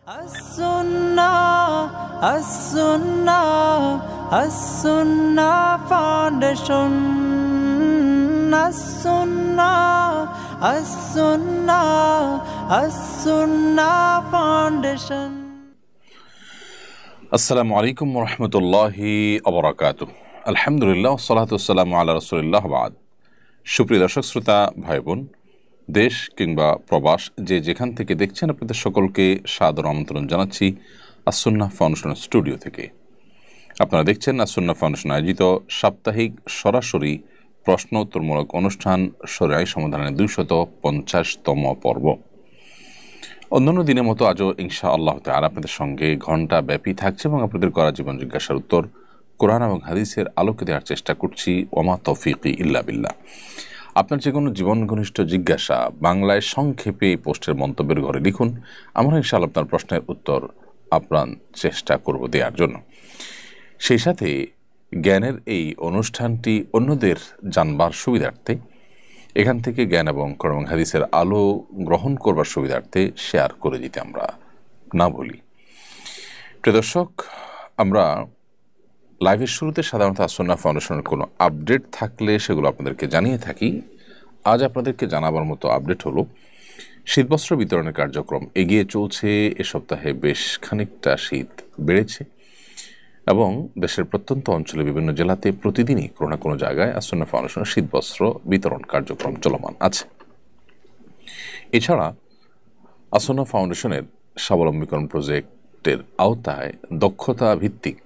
As-Sunnah, As-Sunnah, As-Sunnah Foundation. As-Sunnah, As-Sunnah, As-Sunnah Foundation. আসসালামু আলাইকুম ওয়া রাহমাতুল্লাহি ওয়া বারাকাতুহু। আলহামদুলিল্লাহ ওয়াসসালাতু ওয়াসসালামু আলা রাসূলিল্লাহ বাদ। সুপ্রিয় দর্শক শ্রোতা ভাই বোন, দেশ কিংবা প্রবাস যে যেখান থেকে দেখছেন, আপনাদের সকলকে সাদর আমন্ত্রণ জানাচ্ছি আস-সুন্নাহ ফাউন্ডেশন স্টুডিও থেকে। আপনারা দেখছেন আস-সুন্নাহ ফাউন্ডেশন আয়োজিত সাপ্তাহিক সরাসরি প্রশ্ন উত্তরমূলক অনুষ্ঠান শরীআহ সমাধানের 250তম পর্ব। অন্যান্য দিনের মতো আজও ইনশাআল্লাহ তাআলা আপনাদের সঙ্গে ঘণ্টা ব্যাপী থাকছে এবং আপনাদের করা জীবন জিজ্ঞাসার উত্তর কোরআন এবং হাদিসের আলোকে দেওয়ার চেষ্টা করছি। ওমা তৌফিকি ইল্লা বিল্লাহ। আপনার যে কোনো জীবন ঘনিষ্ঠ জিজ্ঞাসা বাংলায় সংক্ষেপে এই পোস্টের মন্তব্যের ঘরে লিখুন। আমরা ইনশাআল্লাহ আপনার প্রশ্নের উত্তর আপ্রাণ চেষ্টা করব দেওয়ার জন্য। সেই সাথে জ্ঞানের এই অনুষ্ঠানটি অন্যদের জানবার সুবিধার্থে এখান থেকে জ্ঞান এবং কোরআন এবং হাদিসের আলো গ্রহণ করবার সুবিধার্থে শেয়ার করে দিতে আমরা না ভুলি। প্রিয় দর্শক, আমরা লাইভের শুরুতে সাধারণত আস-সুন্নাহ ফাউন্ডেশনের কোনো আপডেট থাকলে সেগুলো আপনাদেরকে জানিয়ে থাকি। আজ আপনাদেরকে জানাবার মতো আপডেট হলো, শীতবস্ত্র বিতরণের কার্যক্রম এগিয়ে চলছে। এ সপ্তাহে বেশ খানিকটা শীত বেড়েছে এবং দেশের প্রত্যন্ত অঞ্চলে বিভিন্ন জেলাতে প্রতিদিনই কোনো না কোনো জায়গায় আস-সুন্নাহ ফাউন্ডেশনের শীতবস্ত্র বিতরণ কার্যক্রম চলমান আছে। এছাড়া আস-সুন্নাহ ফাউন্ডেশনের স্বাবলম্বীকরণ প্রজেক্টের আওতায় দক্ষতা ভিত্তিক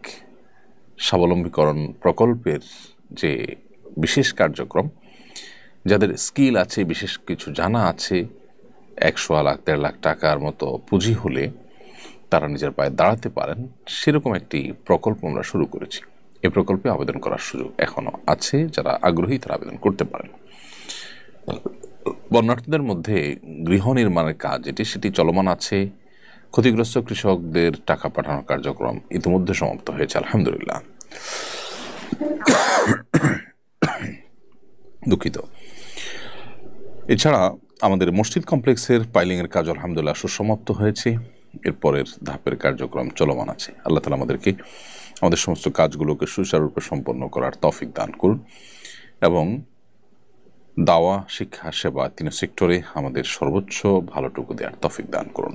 স্বাবলম্বীকরণ প্রকল্পের যে বিশেষ কার্যক্রম, যাদের স্কিল আছে, বিশেষ কিছু জানা আছে, 100 লাখ 1.5 লাখ টাকার মতো পুঁজি হলে তারা নিজের পায়ে দাঁড়াতে পারেন, সেরকম একটি প্রকল্প আমরা শুরু করেছি। এই প্রকল্পে আবেদন করার সুযোগ এখনও আছে। যারা আগ্রহী তারা আবেদন করতে পারেন। বন্যার্থীদের মধ্যে গৃহ নির্মাণের কাজ সেটি চলমান আছে। ক্ষতিগ্রস্ত কৃষকদের টাকা পাঠানোর কার্যক্রম ইতিমধ্যে সমাপ্ত হয়েছে, আলহামদুলিল্লাহ। দুঃখিত। এছাড়া আমাদের মসজিদ কমপ্লেক্সের পাইলিংয়ের কাজ আলহামদুলিল্লাহ সুসমাপ্ত হয়েছে। এরপরের ধাপের কার্যক্রম চলমান আছে। আল্লাহ তাআলা আমাদেরকে আমাদের সমস্ত কাজগুলোকে সুচারুরূপে সম্পন্ন করার তৌফিক দান করুন এবং দাওয়া, শিক্ষা, সেবা 3 সেক্টরে আমাদের সর্বোচ্চ ভালোটুকু দেওয়ার তৌফিক দান করুন।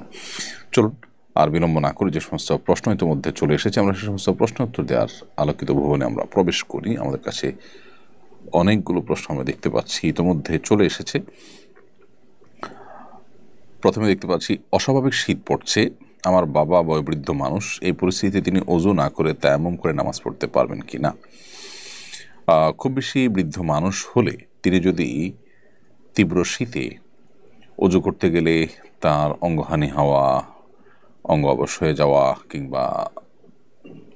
চলুন আর বিলম্ব না করে যে সমস্ত প্রশ্ন ইতিমধ্যে চলে এসেছে, আমরা সে সমস্ত প্রশ্ন উত্তর দেওয়ার আলোকিত ভবনে আমরা প্রবেশ করি। আমাদের কাছে অনেকগুলো প্রশ্ন আমরা দেখতে পাচ্ছি ইতিমধ্যে চলে এসেছে। প্রথমে দেখতে পাচ্ছি, অস্বাভাবিক শীত পড়ছে, আমার বাবা বয়োবৃদ্ধ মানুষ, এই পরিস্থিতিতে তিনি ওযু না করে তায়াম্মুম করে নামাজ পড়তে পারবেন কি না? খুব বেশি বৃদ্ধ মানুষ হলে তিনি যদি তীব্র শীতে ওযু করতে গেলে তার অঙ্গহানি হওয়া, অঙ্গ অবশ হয়ে যাওয়া কিংবা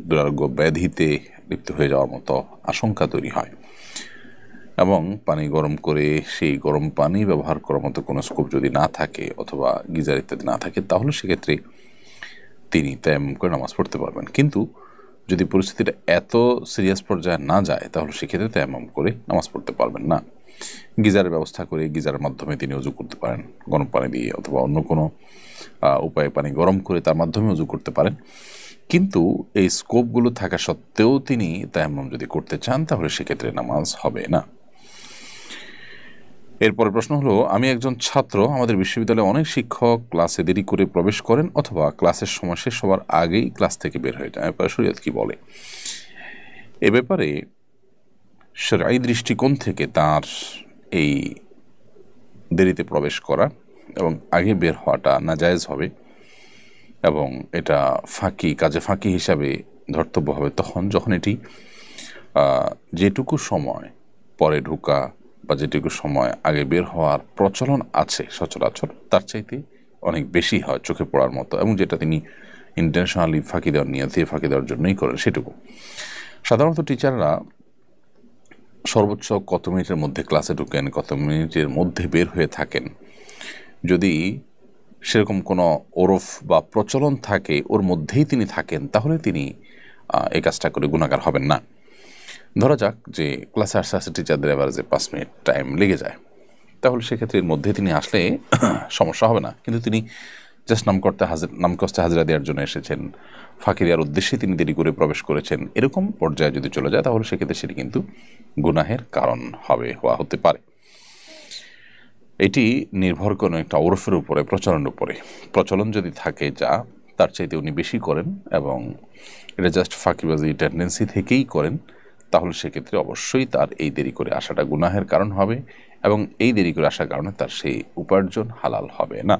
দুরারোগ্য ব্যাধিতে লিপ্ত হয়ে যাওয়ার মতো আশঙ্কা তৈরি হয় এবং পানি গরম করে সেই গরম পানি ব্যবহার করার মতো কোনো স্কোপ যদি না থাকে অথবা গিজার ইত্যাদি না থাকে, তাহলে সেক্ষেত্রে তিনি তায়াম্মুম করে নামাজ পড়তে পারবেন। কিন্তু যদি পরিস্থিতিটা এত সিরিয়াস পর্যায়ে না যায়, তাহলে সেক্ষেত্রে তায়াম্মুম করে নামাজ পড়তে পারবেন না। গিজারের ব্যবস্থা করে গিজারের মাধ্যমে তিনি ওযু করতে পারেন, গরম পানি দিয়ে অথবা অন্য কোনো উপায়ে পানি গরম করে তার মাধ্যমে ওযু করতে পারেন। কিন্তু এই স্কোপগুলো থাকা সত্ত্বেও তিনি তায়াম্মুম যদি করতে চান, তাহলে সেক্ষেত্রে নামাজ হবে না। এরপরে প্রশ্ন হলো, আমি একজন ছাত্র, আমাদের বিশ্ববিদ্যালয়ে অনেক শিক্ষক ক্লাসে দেরি করে প্রবেশ করেন অথবা ক্লাসের সময় শেষ হওয়ার আগেই ক্লাস থেকে বের হয়ে যায়। এরপরে শরীয়ত কি বলে এ ব্যাপারে? শরঈ দৃষ্টিকোণ থেকে তার এই দেরিতে প্রবেশ করা এবং আগে বের হওয়াটা নাজায়েজ হবে এবং এটা কাজে ফাঁকি হিসাবে ধর্তব্য হবে তখন যখন এটি যেটুকু সময় পরে ঢোকা বা যেটুকু সময় আগে বের হওয়ার প্রচলন আছে সচরাচর, তার চাইতে অনেক বেশি হয় চোখে পড়ার মতো, এবং যেটা তিনি ইন্টেনশনালি ফাঁকি দেওয়ার নিয়তে ফাঁকি দেওয়ার জন্যই করেন সেটুকু। সাধারণত টিচাররা সর্বোচ্চ কত মিনিটের মধ্যে ক্লাসে ঢুকেন, কত মিনিটের মধ্যে বের হয়ে থাকেন, যদি সেরকম কোনো ওরফ বা প্রচলন থাকে, ওর মধ্যেই তিনি থাকেন, তাহলে তিনি এই কাজটা করে গুনাহগার হবেন না। ধরা যাক যে ক্লাসে আসতে আসতে টিচারদের অ্যাভারেজে 5 মিনিট টাইম লেগে যায়, তাহলে সেক্ষেত্রে এর মধ্যে তিনি আসলে সমস্যা হবে না। কিন্তু তিনি জাস্ট নামকস্তে হাজিরা দেওয়ার জন্য এসেছেন, ফাঁকি দেওয়ার উদ্দেশ্যে তিনি দেরি করে প্রবেশ করেছেন, এরকম পর্যায়ে যদি চলে যায় তাহলে সেক্ষেত্রে সেটি কিন্তু গুনাহের কারণ হতে পারে। এটি নির্ভর করে একটা ওরফের উপরে, প্রচলনের উপরে। প্রচলন যদি থাকে যা তার চাইতে উনি বেশি করেন এবং এটা জাস্ট ফাঁকিবাজি টেন্ডেন্সি থেকেই করেন, তাহলে সেক্ষেত্রে অবশ্যই তার এই দেরি করে আসাটা গুনাহের কারণ হবে এবং এই দেরি করে আসার কারণে তার সেই উপার্জন হালাল হবে না।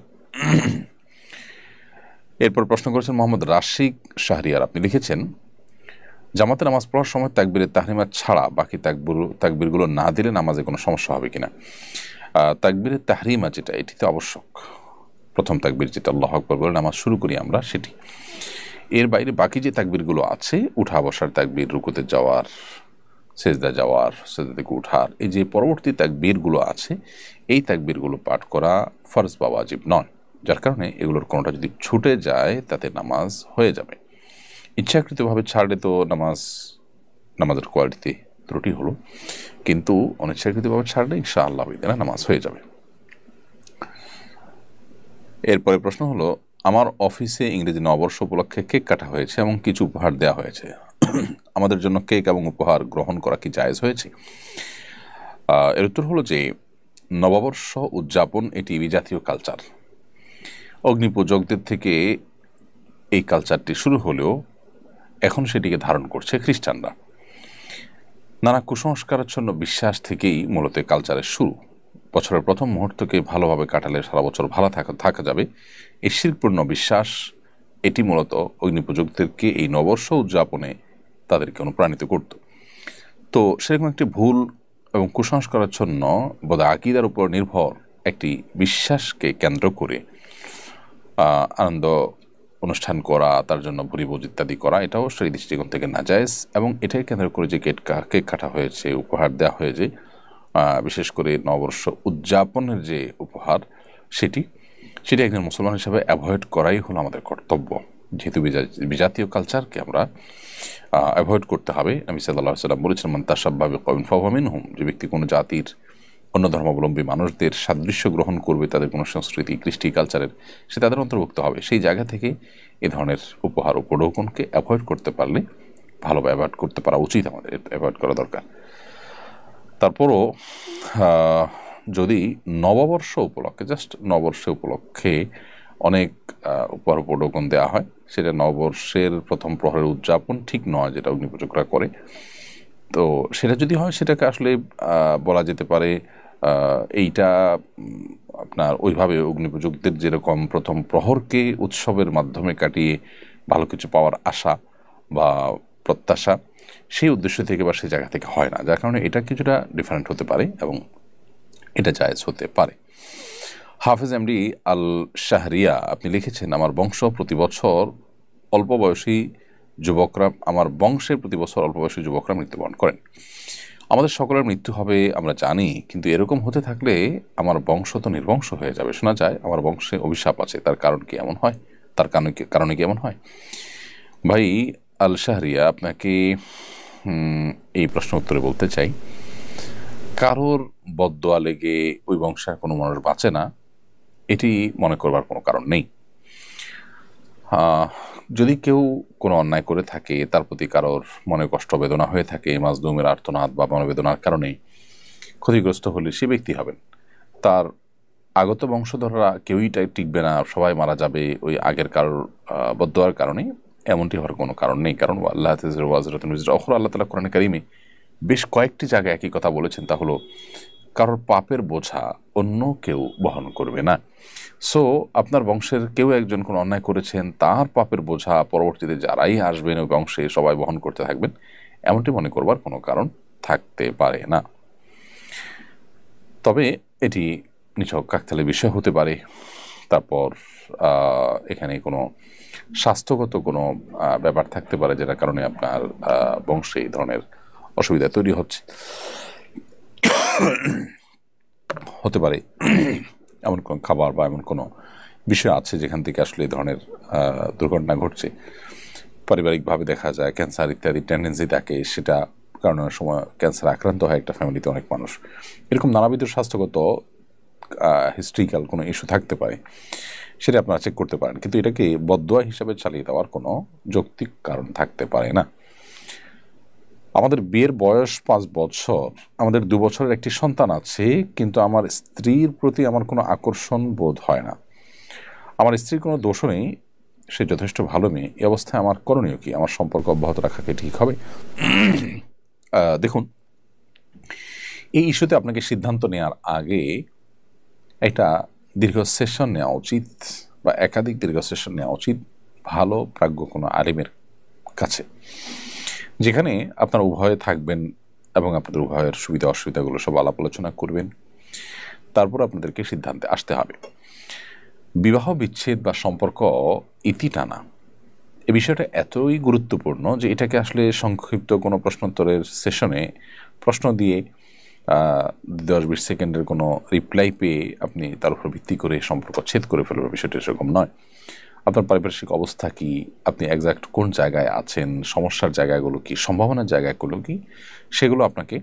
এরপর প্রশ্ন করেছেন মোহাম্মদ রাশিক শাহরিয়ার। আপনি লিখেছেন, জামাতে নামাজ পড়ার সময় তাকবীরের তাহরিমা ছাড়া বাকি তাকবীরগুলো না দিলে নামাজে কোনো সমস্যা হবে কিনা? তাকবীরের তাহরিমা যেটা, এটিতে আবশ্যক। প্রথম তাকবীর যেটা আল্লাহু আকবার বলে নামাজ শুরু করি আমরা, সেটি। এর বাইরে বাকি যে তাকবীরগুলো আছে, উঠা বসার তাকবীর, রুকুতে যাওয়ার, সেজদা যাওয়ার, সেজদা থেকে উঠার, এই যে পরবর্তী তাকবীরগুলো আছে, এই তাকবীরগুলো পাঠ করা ফরজ বা ওয়াজিব নয়। যার কারণে এগুলোর কোনোটা যদি ছুটে যায় তাতে নামাজ হয়ে যাবে। ইচ্ছাকৃতভাবে ছাড়লে তো নামাজের কোয়ালিটিতে ত্রুটি হলো, কিন্তু অনিচ্ছাকৃতভাবে ছাড়লে ইনশাআল্লাহ নামাজ হয়ে যাবে। এরপরে প্রশ্ন হলো, আমার অফিসে ইংরেজি নববর্ষ উপলক্ষে কেক কাটা হয়েছে এবং কিছু উপহার দেওয়া হয়েছে। আমাদের জন্য কেক এবং উপহার গ্রহণ করা কি জায়েজ হয়েছে? এর উত্তর হলো যে নববর্ষ উদযাপন এটি বিজাতীয় কালচার। অগ্নিপূজকদের থেকে এই কালচারটি শুরু হলেও এখন সেটিকে ধারণ করছে খ্রিস্টানরা। নানা কুসংস্কারাচ্ছন্ন বিশ্বাস থেকেই মূলত কালচারের শুরু। বছরের প্রথম মুহূর্তকে ভালোভাবে কাটালে সারা বছর ভালো থাকা যাবে, এই শিরপূর্ণ বিশ্বাস এটি মূলত অগ্নিপূজকদেরকে এই নববর্ষ উদযাপনে তাদেরকে অনুপ্রাণিত করত। তো সেরকম একটি ভুল এবং কুসংস্কারাচ্ছন্ন বোধ আকিদার উপর নির্ভর একটি বিশ্বাসকে কেন্দ্র করে আনন্দ অনুষ্ঠান করা, তার জন্য ভুরিভোজ ইত্যাদি করা, এটাও সেই দৃষ্টিকোণ থেকে নাজায়েজ। এবং এটাই কেন্দ্র করে যে কেক কাটা হয়েছে, উপহার দেওয়া হয়েছে, বিশেষ করে নববর্ষ উদযাপনের যে উপহার, সেটি একজন মুসলমান হিসাবে অ্যাভয়েড করাই হলো আমাদের কর্তব্য। যেহেতু বিজাতীয় কালচারকে আমরা অ্যাভয়েড করতে হবে। নবী সাল্লাল্লাহু আলাইহি ওয়াসাল্লাম বলেছেন, মান তাশাব্বাহা বিকওমিন ফাহুয়া মিনহুম, যে ব্যক্তি কোনো জাতির, অন্য ধর্মাবলম্বী মানুষদের সাদৃশ্য গ্রহণ করবে, তাদের কোনো সংস্কৃতি, কৃষ্টি, কালচারের, সে তাদের অন্তর্ভুক্ত হবে। সেই জায়গা থেকে এ ধরনের উপহার উপঢৌকনকে অ্যাভয়েড করতে পারলে ভালো, অ্যাভয়েড করতে পারা উচিত, আমাদের অ্যাভয়েড করা দরকার। তারপরও যদি নববর্ষ উপলক্ষে, জাস্ট নববর্ষ উপলক্ষে অনেক উপহার উপঢৌকন দেওয়া হয়, সেটা নববর্ষের প্রথম প্রহরের উদযাপন ঠিক নয়, যেটা অগ্নিপূজকরা করে। তো সেটা যদি হয়, সেটাকে আসলে বলা যেতে পারে এইটা আপনার ওইভাবে অগ্নিপূজকদের যেরকম প্রথম প্রহরকে উৎসবের মাধ্যমে কাটিয়ে ভালো কিছু পাওয়ার আশা বা প্রত্যাশা, সেই উদ্দেশ্য থেকে বা সেই জায়গা থেকে হয় না, যার কারণে এটা কিছুটা ডিফারেন্ট হতে পারে এবং এটা জায়েজ হতে পারে। হাফেজ এমডি আল শাহরিয়া, আপনি লিখেছেন, আমার বংশে প্রতি বছর অল্প বয়সী যুবকরা মৃত্যুবরণ করেন। আমাদের সকলের মৃত্যু হবে আমরা জানি, কিন্তু এরকম হতে থাকলে আমার বংশ তো নির্বংশ হয়ে যাবে। শোনা যায় আমার বংশে অভিশাপ আছে, তার কারণে কি এমন হয়? ভাই আল শাহরিয়া, আপনাকে এই প্রশ্ন উত্তরে বলতে চাই, কারোর বদদোয়া লেগে ওই বংশের কোনো মানুষ বাঁচে না, এটি মনে করবার কোনো কারণ নেই। যদি কেউ কোনো অন্যায় করে থাকে, তার প্রতি কারোর মনে কষ্ট বেদনা হয়ে থাকে, মাজলুমের আর্তনাদ বা মনোবেদনার কারণে ক্ষতিগ্রস্ত হলে সে ব্যক্তি হবেন। তার আগত বংশধররা কেউই টিকবে না, সবাই মারা যাবে ওই আগের কারোর বদদোয়ার কারণে, এমনটি হওয়ার কোনো কারণ নেই। কারণ আল্লাহ তাআলা কোরআনে কারিমে বেশ কয়েকটি জায়গায় একই কথা বলেছেন, তা হলো কারোর পাপের বোঝা অন্য কেউ বহন করবে না। সো আপনার বংশের কেউ একজন কোনো অন্যায় করেছেন, তার পাপের বোঝা পরবর্তীতে যারাই আসবেন ওই বংশে সবাই বহন করতে থাকবেন, এমনটি মনে করবার কোনো কারণ থাকতে পারে না। তবে এটি নিছক কাকতালীয় বিষয় হতে পারে। তারপর এখানে কোনো স্বাস্থ্যগত কোনো ব্যাপার থাকতে পারে, যেটার কারণে আপনার বংশে এই ধরনের অসুবিধা তৈরি হতে পারে। এমন কোনো খাবার বা এমন কোনো বিষয় আছে যেখান থেকে আসলে এই ধরনের দুর্ঘটনা ঘটছে। পারিবারিকভাবে দেখা যায় ক্যান্সার ইত্যাদি টেন্ডেন্সি থাকে, সেটা কারণে সময় ক্যান্সার আক্রান্ত হয় একটা ফ্যামিলিতে অনেক মানুষ। এরকম নানাবিধ স্বাস্থ্যগত হিস্ট্রিক্যাল কোনো ইস্যু থাকতে পারে। সেটা আপনারা চেক করতে পারেন, কিন্তু এটাকে বদদোয়া হিসাবে চালিয়ে দেওয়ার কোনো যৌক্তিক কারণ থাকতে পারে না। আমাদের বিয়ের বয়স 5 বছর, আমাদের 2 বছরের একটি সন্তান আছে, কিন্তু আমার স্ত্রীর প্রতি আমার কোনো আকর্ষণ বোধ হয় না। আমার স্ত্রীর কোনো দোষও নেই, সে যথেষ্ট ভালো মেয়ে। এই অবস্থায় আমার করণীয় কি? আমার সম্পর্ক অব্যাহত রাখা কি ঠিক হবে? দেখুন, এই ইস্যুতে আপনাকে সিদ্ধান্ত নেওয়ার আগে একটা দীর্ঘ সেশন নেওয়া উচিত, বা একাধিক দীর্ঘ সেশন নেওয়া উচিত ভালো প্রাজ্ঞ কোনো আলিমের কাছে, যেখানে আপনারা উভয়ে থাকবেন এবং আপনাদের উভয়ের সুবিধা অসুবিধাগুলো সব আলাপ আলোচনা করবেন। তারপর আপনাদেরকে সিদ্ধান্তে আসতে হবে। বিবাহ বিচ্ছেদ বা সম্পর্ক ইতি টানা, এই বিষয়টা এতই গুরুত্বপূর্ণ যে এটাকে আসলে সংক্ষিপ্ত কোনো প্রশ্নোত্তরের সেশনে প্রশ্ন দিয়ে 10-20 সেকেন্ডের কোনো রিপ্লাই পেয়ে আপনি তার উপর ভিত্তি করে সম্পর্ক ছেদ করে ফেলবেন, বিষয়টা সেরকম নয়। আপনার পারিপার্শ্বিক অবস্থা কি, আপনি একজ্যাক্ট কোন জায়গায় আছেন, সমস্যার জায়গাগুলো কি, সম্ভাবনার জায়গাগুলো কি, সেগুলো আপনাকে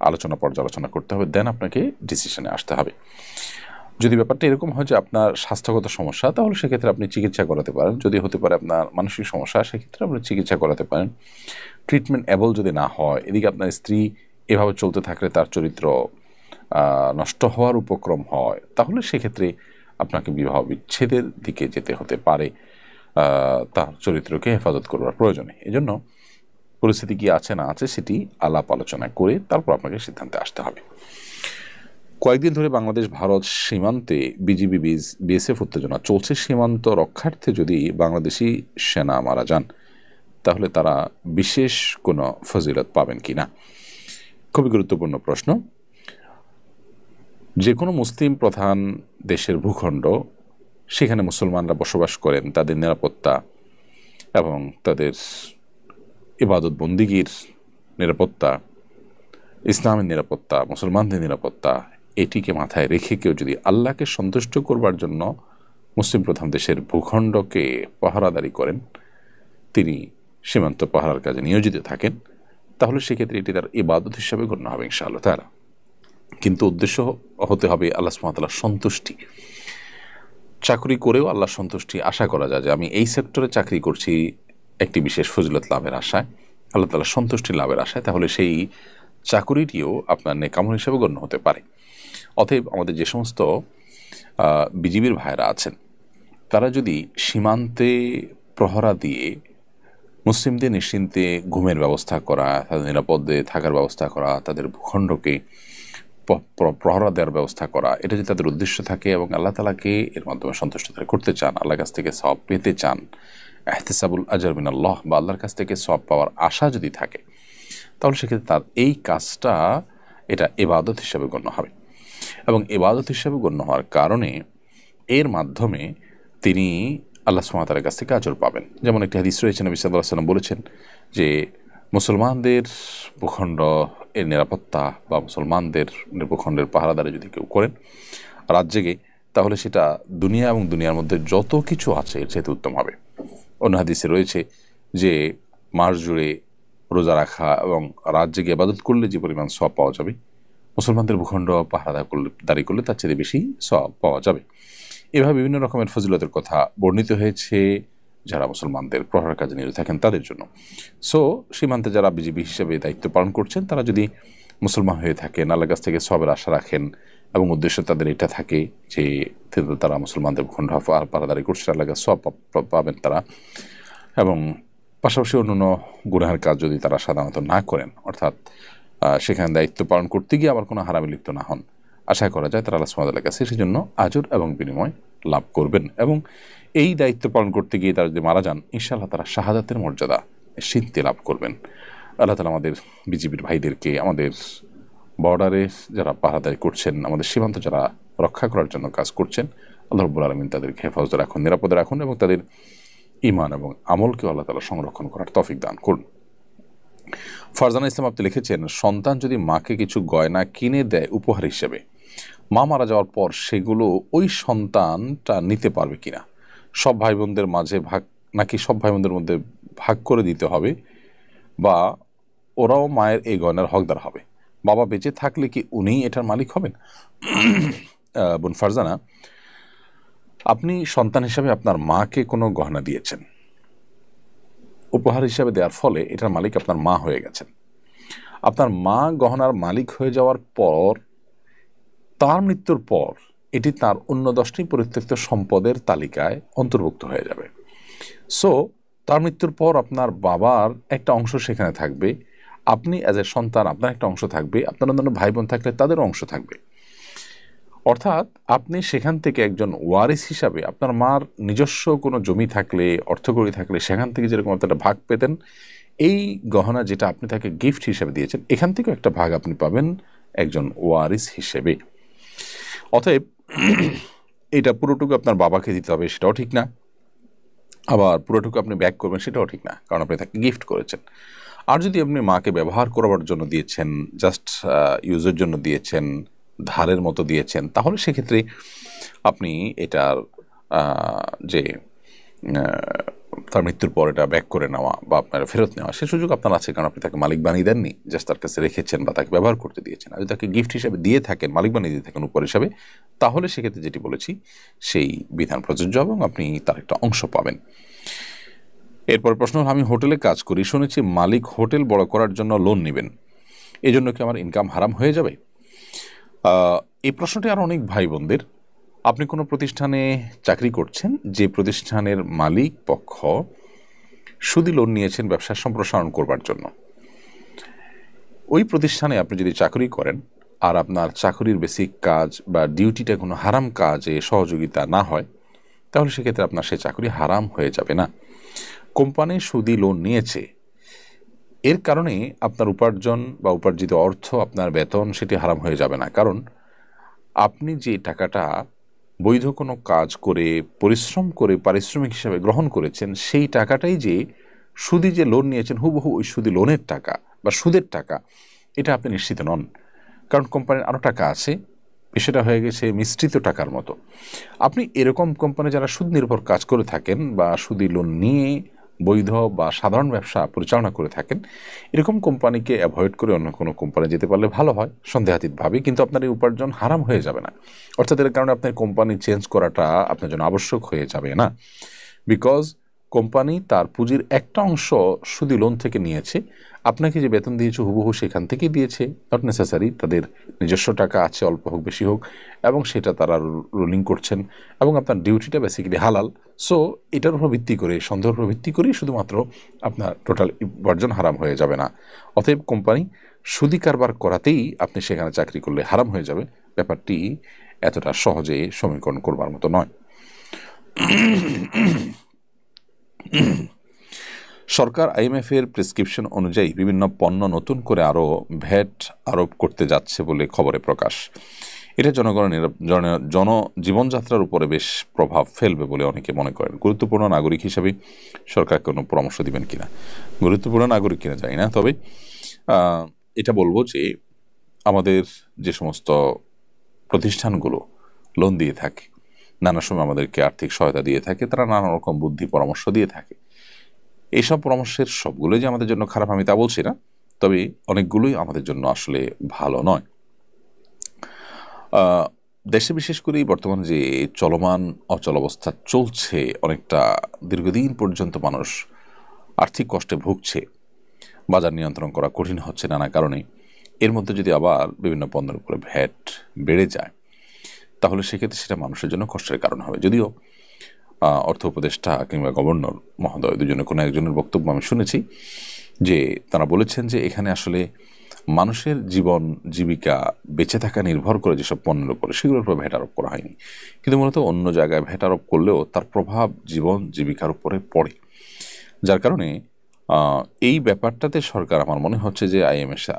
আলোচনা পর্যালোচনা করতে হবে, দেন আপনাকে ডিসিশনে আসতে হবে। যদি ব্যাপারটা এরকম হয় যে আপনার স্বাস্থ্যগত সমস্যা, তাহলে সেক্ষেত্রে আপনি চিকিৎসা করাতে পারেন। যদি হতে পারে আপনার মানসিক সমস্যা, সেক্ষেত্রে আপনি চিকিৎসা করাতে পারেন। ট্রিটমেন্ট অ্যাবল যদি না হয়, এদিকে আপনার স্ত্রী এভাবে চলতে থাকলে তার চরিত্র নষ্ট হওয়ার উপক্রম হয়, তাহলে সেক্ষেত্রে আপনাকে বিবাহ বিচ্ছেদের দিকে যেতে হতে পারে। তার চরিত্রকে হেফাজত করবার প্রয়োজনে এজন্য পরিস্থিতি কি আছে না আছে সেটি আলাপ আলোচনা করে তারপর আপনাকে সিদ্ধান্তে আসতে হবে। কয়েকদিন ধরে বাংলাদেশ ভারত সীমান্তে বিজিবি বিএসএফ উত্তেজনা চলছে। সীমান্ত রক্ষার্থে যদি বাংলাদেশি সেনা মারা যান, তাহলে তারা বিশেষ কোনো ফজিলত পাবেন কি না? খুবই গুরুত্বপূর্ণ প্রশ্ন। যে কোনো মুসলিম প্রধান দেশের ভূখণ্ড, সেখানে মুসলমানরা বসবাস করেন, তাদের নিরাপত্তা এবং তাদের ইবাদত বন্দিগির নিরাপত্তা, ইসলামের নিরাপত্তা, মুসলমানদের নিরাপত্তা, এটিকে মাথায় রেখে কেউ যদি আল্লাহকে সন্তুষ্ট করবার জন্য মুসলিম প্রধান দেশের ভূখণ্ডকে পাহারাদারি করেন, তিনি সীমান্ত পাহারার কাজে নিয়োজিত থাকেন, তাহলে সেক্ষেত্রে এটি তার ইবাদত হিসাবে গণ্য হবে ইনশাআল্লাহ তাআলা। কিন্তু উদ্দেশ্য হতে হবে আল্লাহ সুবহানাহু ওয়া তাআলার সন্তুষ্টি। চাকরি করেও আল্লাহ সন্তুষ্টি আশা করা যায় যে আমি এই সেক্টরে চাকরি করছি একটি বিশেষ ফজিলত লাভের আশায়, আল্লাহ তাআলার সন্তুষ্টি লাভের আশায়, তাহলে সেই চাকুরিটিও আপনার নেক আমল হিসেবে গণ্য হতে পারে। অতএব আমাদের যে সমস্ত বিজিবির ভাইরা আছেন, তারা যদি সীমান্তে প্রহরা দিয়ে মুসলিমদের নিশ্চিন্তে ঘুমের ব্যবস্থা করা, তাদের নিরাপদে থাকার ব্যবস্থা করা, তাদের ভূখণ্ডকে প্রহরা দেওয়ার ব্যবস্থা করা, এটা যদি তাদের উদ্দেশ্য থাকে এবং আল্লাহ তাআলাকে এর মাধ্যমে সন্তুষ্ট করতে চান, আল্লাহর কাছ থেকে সওয়াব পেতে চান, ইহতিসাবুল আজর মিনাল্লাহ, বা আল্লাহর কাছ থেকে সওয়াব পাওয়ার আশা যদি থাকে, তাহলে সেক্ষেত্রে তার এই কাজটা এটা ইবাদত হিসাবে গণ্য হবে। এবং ইবাদত হিসাবে গণ্য হওয়ার কারণে এর মাধ্যমে তিনি আল্লাহ সুবহানাহু ওয়া তাআলার কাছ থেকে আজর পাবেন। যেমন একটি হাদিস রয়েছে, নবী সাল্লাল্লাহু আলাইহি ওয়াসাল্লাম বলেছেন যে মুসলমানদের ভূখণ্ড এর নিরাপত্তা বা মুসলমানদের ভূখণ্ডের পাহারাদারি যদি কেউ করেন রাত জেগে, তাহলে সেটা দুনিয়া এবং দুনিয়ার মধ্যে যত কিছু আছে এর চাইতে উত্তম হবে। অন্য হাদিসে রয়েছে যে মাস জুড়ে রোজা রাখা এবং রাত জেগে ইবাদত করলে যে পরিমাণ সওয়াব পাওয়া যাবে, মুসলমানদের ভূখণ্ড পাহারাদারি করলে তার চেয়ে বেশি সওয়াব পাওয়া যাবে। এভাবে বিভিন্ন রকমের ফজিলতের কথা বর্ণিত হয়েছে যারা মুসলমানদের প্রহরার কাজে নিয়োজিত থাকেন তাদের জন্য। সো সীমান্তে যারা বিজিবি হিসেবে দায়িত্ব পালন করছেন, তারা যদি মুসলমান হয়ে থাকেন, আল্লাহর কাছ থেকে সওয়াবের আশা রাখেন এবং উদ্দেশ্য তাদের এটা থাকে যে তারা মুসলমানদের ভূখণ্ড পাহারাদারি করছে, আল্লাহর কাছে সওয়াব পাবেন তারা, এবং পাশাপাশি অন্যান্য গুনাহের কাজ যদি তারা সাধারণত না করেন, অর্থাৎ সেখানে দায়িত্ব পালন করতে গিয়ে আবার কোনো হারামে লিপ্ত না হন, আশা করা যায় তারা আল্লাহ সুবহানাহু ওয়া তাআলার কাছে সেজন্য আজর এবং বিনিময় লাভ করবেন। এবং এই দায়িত্ব পালন করতে গিয়ে তারা যদি মারা যান, ইনশাআল্লাহ তারা শাহাদাতের মর্যাদা সিদ্ধি লাভ করবেন। আল্লাহ তাআলা আমাদের বিজিবির ভাইদেরকে, আমাদের বর্ডারে যারা পাহারাদারি করছেন, আমাদের সীমান্ত যারা রক্ষা করার জন্য কাজ করছেন, আল্লাহ রাব্বুল আলামিন তাদেরকে হেফাজতে রাখুন, নিরাপদে রাখুন এবং তাদের ঈমান এবং আমলকেও আল্লাহ তাআলা সংরক্ষণ করার তৌফিক দান করুন। ফারজানা ইসলাম আপনি লিখেছেন, সন্তান যদি মাকে কিছু গয়না কিনে দেয় উপহার হিসেবে, মা মারা যাওয়ার পর সেগুলো ওই সন্তানটা নিতে পারবে কিনা? সব ভাই বোনদের মাঝে ভাগ, নাকি সব ভাই বোনদের মধ্যে ভাগ করে দিতে হবে, বা ওরাও মায়ের এই গয়নার হকদার হবে? বাবা বেঁচে থাকলে কি উনিই এটার মালিক হবেন? বোন ফারজানা, আপনি সন্তান হিসাবে আপনার মাকে কোনো গহনা দিয়েছেন, উপহার হিসাবে দেওয়ার ফলে এটার মালিক আপনার মা হয়ে গেছেন। আপনার মা গহনার মালিক হয়ে যাওয়ার পর, তার মৃত্যুর পর এটি তার অন্য 10টি পরিত্যক্ত সম্পদের তালিকায় অন্তর্ভুক্ত হয়ে যাবে। সো তার মৃত্যুর পর আপনার বাবার একটা অংশ সেখানে থাকবে, আপনি অ্যাজ এ সন্তান আপনার একটা অংশ থাকবে, আপনার অন্যান্য ভাই বোন থাকলে তাদেরও অংশ থাকবে। অর্থাৎ আপনি সেখান থেকে একজন ওয়ারিস হিসাবে আপনার মার নিজস্ব কোনো জমি থাকলে, অর্থকড়ি থাকলে সেখান থেকে যেরকম একটা ভাগ পেতেন, এই গহনা যেটা আপনি তাকে গিফট হিসেবে দিয়েছেন এখান থেকেও একটা ভাগ আপনি পাবেন একজন ওয়ারিস হিসেবে। অতএব এটা পুরোটুকু আপনার বাবাকে দিতে হবে সেটাও ঠিক না, আবার পুরোটুকু আপনি ব্যাক করবেন সেটাও ঠিক না, কারণ আপনি তাকে গিফট করেছেন। আর যদি আপনি মাকে ব্যবহার করবার জন্য দিয়েছেন, জাস্ট ইউজের জন্য দিয়েছেন, ধারের মতো দিয়েছেন, তাহলে সেক্ষেত্রে আপনি এটার যে তার মৃত্যুর পর এটা ব্যাক করে নেওয়া বা আপনার ফেরত নেওয়া সে সুযোগ আপনার আছে, কারণ আপনি তাকে মালিক বানিয়ে দেননি, জাস্ট তার কাছে রেখেছেন বা তাকে ব্যবহার করতে দিয়েছেন। আর যদি তাকে গিফট হিসেবে দিয়ে থাকেন, মালিক বানিয়ে দিয়ে থাকেন উপর হিসাবে, তাহলে সেক্ষেত্রে যেটি বলেছি সেই বিধান প্রযোজ্য এবং আপনি তার একটা অংশ পাবেন। এরপর প্রশ্ন হল, আমি হোটেলে কাজ করি, শুনেছি মালিক হোটেল বড় করার জন্য লোন নেবেন, এই জন্য কি আমার ইনকাম হারাম হয়ে যাবে? এই প্রশ্নটি আর অনেক ভাই বোনদের। আপনি কোনো প্রতিষ্ঠানে চাকরি করছেন, যে প্রতিষ্ঠানের মালিক পক্ষ সুদি লোন নিয়েছেন ব্যবসা সম্প্রসারণ করবার জন্য, ওই প্রতিষ্ঠানে আপনি যদি চাকরি করেন আর আপনার চাকরির বেসিক কাজ বা ডিউটিটা কোনো হারাম কাজে সহযোগিতা না হয়, তাহলে সেক্ষেত্রে আপনার সে চাকরি হারাম হয়ে যাবে না। কোম্পানি সুদি লোন নিয়েছে, এর কারণে আপনার উপার্জন বা উপার্জিত অর্থ, আপনার বেতন, সেটি হারাম হয়ে যাবে না। কারণ আপনি যে টাকাটা বৈধ কোনো কাজ করে পরিশ্রম করে পারিশ্রমিক হিসাবে গ্রহণ করেছেন, সেই টাকাটাই যে সুদি যে লোন নিয়েছেন হুবহু ওই সুদি লোনের টাকা বা সুদের টাকা, এটা আপনি নিশ্চিত নন। কারণ কোম্পানির আরও টাকা আছে, বিষয়টা হয়ে গেছে মিশ্রিত টাকার মতো। আপনি এরকম কোম্পানি যারা সুদ নির্ভর কাজ করে থাকেন বা সুদি লোন নিয়ে বৈধ বা সাধারণ ব্যবসা পরিচালনা করে থাকেন, এরকম কোম্পানিকে অ্যাভয়েড করে অন্য কোনো কোম্পানি যেতে পারলে ভালো হয় সন্দেহাতীতভাবে, কিন্তু আপনার এই উপার্জন হারাম হয়ে যাবে না। অর্থাৎ এর কারণে আপনার কোম্পানি চেঞ্জ করাটা আপনার জন্য আবশ্যক হয়ে যাবে না, বিকজ কোম্পানি তার পুঁজির একটা অংশ সুদি লোন থেকে নিয়েছে, আপনাকে যে বেতন দিয়েছে হুবহু সেখান থেকেই দিয়েছে, নট নেসেসারি তাদের নিজস্ব টাকা আছে, অল্প হোক বেশি হোক, এবং সেটা তারা রোলিং করছেন, এবং আপনার ডিউটিটা বেসিক্যালি হালাল। সো এটার উপর ভিত্তি করে, সন্দেহের উপর ভিত্তি করেই শুধুমাত্র আপনার টোটাল উপার্জন হারাম হয়ে যাবে না। অতএব কোম্পানি সুদি কারবার করাতেই আপনি সেখানে চাকরি করলে হারাম হয়ে যাবে, ব্যাপারটি এতটা সহজে সমীকরণ করবার মতো নয়। সরকার আইএমএফের প্রেসক্রিপশন অনুযায়ী বিভিন্ন পণ্য নতুন করে আরও ভ্যাট আরোপ করতে যাচ্ছে বলে খবরে প্রকাশ। এটা জনগণের জীবনযাত্রার উপরে বেশ প্রভাব ফেলবে বলে অনেকে মনে করেন। গুরুত্বপূর্ণ নাগরিক হিসাবে সরকার কোনো পরামর্শ দিবেন কিনা, গুরুত্বপূর্ণ নাগরিক কিনা জানি না, তবে এটা বলবো যে আমাদের যে সমস্ত প্রতিষ্ঠানগুলো লোন দিয়ে থাকে, নানা সময় আমাদেরকে আর্থিক সহায়তা দিয়ে থাকে, তারা নানা রকম বুদ্ধি পরামর্শ দিয়ে থাকে। এইসব পরামর্শের সবগুলোই যে আমাদের জন্য খারাপ আমি তা বলছি না, তবে অনেকগুলোই আমাদের জন্য আসলে ভালো নয়। দেশে বিশেষ করে বর্তমানে যে চলমান অচল অবস্থা চলছে, অনেকটা দীর্ঘদিন পর্যন্ত মানুষ আর্থিক কষ্টে ভুগছে, বাজার নিয়ন্ত্রণ করা কঠিন হচ্ছে নানা কারণে। এর মধ্যে যদি আবার বিভিন্ন পণ্যের উপরে ভ্যাট বেড়ে যায়, তাহলে সেক্ষেত্রে সেটা মানুষের জন্য কষ্টের কারণ হবে। যদিও অর্থ উপদেষ্টা কিংবা গভর্নর মহোদয় দুজনের কোনো একজনের বক্তব্য আমি শুনেছি যে তারা বলেছেন যে এখানে আসলে মানুষের জীবন জীবিকা বেঁচে থাকা নির্ভর করে যেসব পণ্যের উপরে, সেগুলোর উপর ভ্যাট আরোপ করা হয়নি, কিন্তু মূলত অন্য জায়গায় ভ্যাট আরোপ করলেও তার প্রভাব জীবন জীবিকার উপরে পড়ে। যার কারণে এই ব্যাপারটাতে সরকার, আমার মনে হচ্ছে যে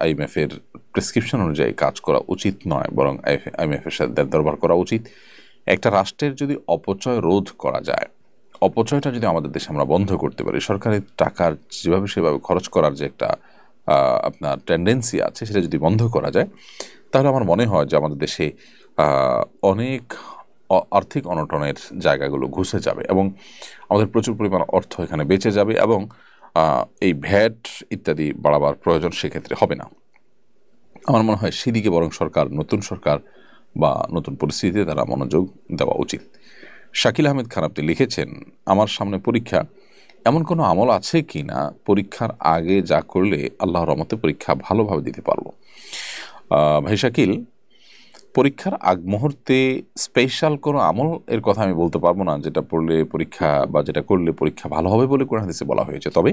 আইএমএফের প্রেসক্রিপশন অনুযায়ী কাজ করা উচিত নয়, বরং আইএমএফের সাথে দরবার করা উচিত। একটা রাষ্ট্রের যদি অপচয় রোধ করা যায়, অপচয়টা যদি আমাদের দেশে আমরা বন্ধ করতে পারি, সরকারের টাকার যেভাবে সেভাবে খরচ করার যে একটা আপনার টেন্ডেন্সি আছে, সেটা যদি বন্ধ করা যায়, তাহলে আমার মনে হয় যে আমাদের দেশে অনেক আর্থিক অনটনের জায়গাগুলো ঘুষে যাবে এবং আমাদের প্রচুর পরিমাণ অর্থ এখানে বেঁচে যাবে, এবং এই ভ্যাট ইত্যাদি বাড়াবার প্রয়োজন সেক্ষেত্রে হবে না। আমার মনে হয় সেদিকে বরং নতুন সরকার বা নতুন পরিস্থিতিতে তারা মনোযোগ দেওয়া উচিত। শাকিল আহমেদ খান আপনি লিখেছেন, আমার সামনে পরীক্ষা, এমন কোনো আমল আছে কি না পরীক্ষার আগে যা করলে আল্লাহর রহমতে পরীক্ষা ভালোভাবে দিতে পারবো? ভাই শাকিল, পরীক্ষার আগ মুহূর্তে স্পেশাল কোনো আমল এর কথা আমি বলতে পারবো না যেটা পড়লে পরীক্ষা বা যেটা করলে পরীক্ষা ভালো হবে বলে কোরআন হাদিসে বলা হয়েছে। তবে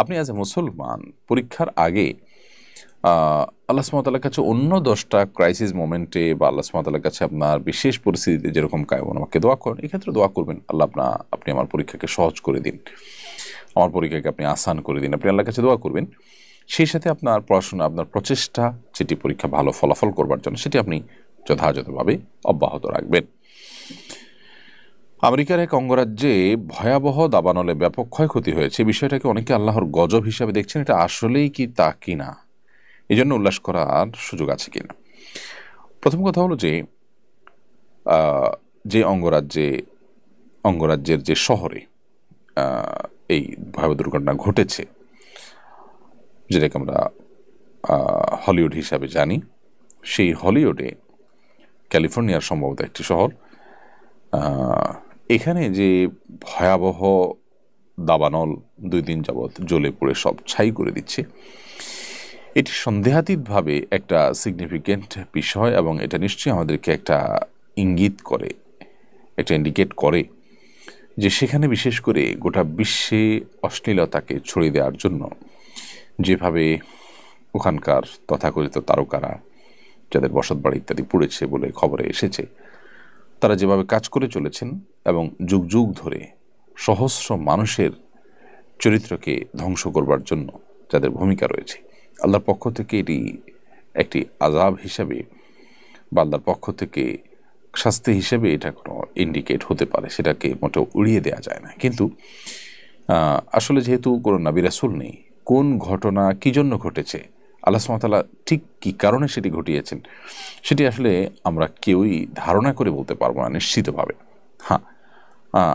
আপনি অ্যাজ এ মুসলমান পরীক্ষার আগে আল্লাহ সুবহানাহু ওয়া তাআলার কাছে অন্য 10টা ক্রাইসিস মোমেন্টে বা আল্লাহ সুবহানাহু ওয়া তাআলার কাছে আপনার বিশেষ পরিস্থিতিতে যেরকম আমাকে দোয়া করেন, এক্ষেত্রে দোয়া করবেন, আল্লাহ আপনি আমার পরীক্ষাকে সহজ করে দিন, আমার পরীক্ষাকে আপনি আসান করে দিন, আপনি আল্লাহর কাছে দোয়া করবেন। সেই সাথে আপনার পড়াশোনা, আপনার প্রচেষ্টা যেটি পরীক্ষা ভালো ফলাফল করবার জন্য সেটি আপনি যথাযথভাবে অব্যাহত রাখবেন। আমেরিকার এক অঙ্গরাজ্যে ভয়াবহ দাবানলে ব্যাপক ক্ষয়ক্ষতি হয়েছে। বিষয়টাকে অনেকে আল্লাহর গজব হিসাবে দেখছেন। এটা আসলেই কি তা কিনা, এই জন্য উল্লাস করার সুযোগ আছে কিনা? প্রথম কথা হলো যে যে অঙ্গরাজ্যের যে শহরে এই ভয়াবহ দুর্ঘটনা ঘটেছে, যেটাকে আমরা হলিউড হিসাবে জানি, সেই হলিউডে ক্যালিফোর্নিয়ার সম্ভবত একটি শহর, এখানে যে ভয়াবহ দাবানল 2 দিন যাবৎ জ্বলে পুড়ে সব ছাই করে দিচ্ছে, এটি সন্দেহাতীতভাবে একটা সিগনিফিক্যান্ট বিষয় এবং এটা নিশ্চয়ই আমাদেরকে একটা ইঙ্গিত করে, এটা ইন্ডিকেট করে যে সেখানে বিশেষ করে গোটা বিশ্বে অশ্লীলতাকে ছড়িয়ে দেওয়ার জন্য যেভাবে ওখানকার তথাকথিত তারকারা, যাদের বসতবাড়ি ইত্যাদি পুড়েছে বলে খবরে এসেছে, তারা যেভাবে কাজ করে চলেছেন এবং যুগ যুগ ধরে সহস্র মানুষের চরিত্রকে ধ্বংস করবার জন্য যাদের ভূমিকা রয়েছে, আল্লাহর পক্ষ থেকে এটি একটি আযাব হিসাবে বা আল্লাহর পক্ষ থেকে শাস্তি হিসেবে এটা কোনো ইন্ডিকেট হতে পারে, সেটাকে মোটেও উড়িয়ে দেওয়া যায় না। কিন্তু আসলে যেহেতু কোনো নবী রাসূল নেই, কোন ঘটনা কী জন্য ঘটেছে, আল্লাহ সুবহানাহু ওয়া তাআলা ঠিক কী কারণে সেটি ঘটিয়েছেন, সেটি আসলে আমরা কেউই ধারণা করে বলতে পারবো না নিশ্চিতভাবে। হ্যাঁ,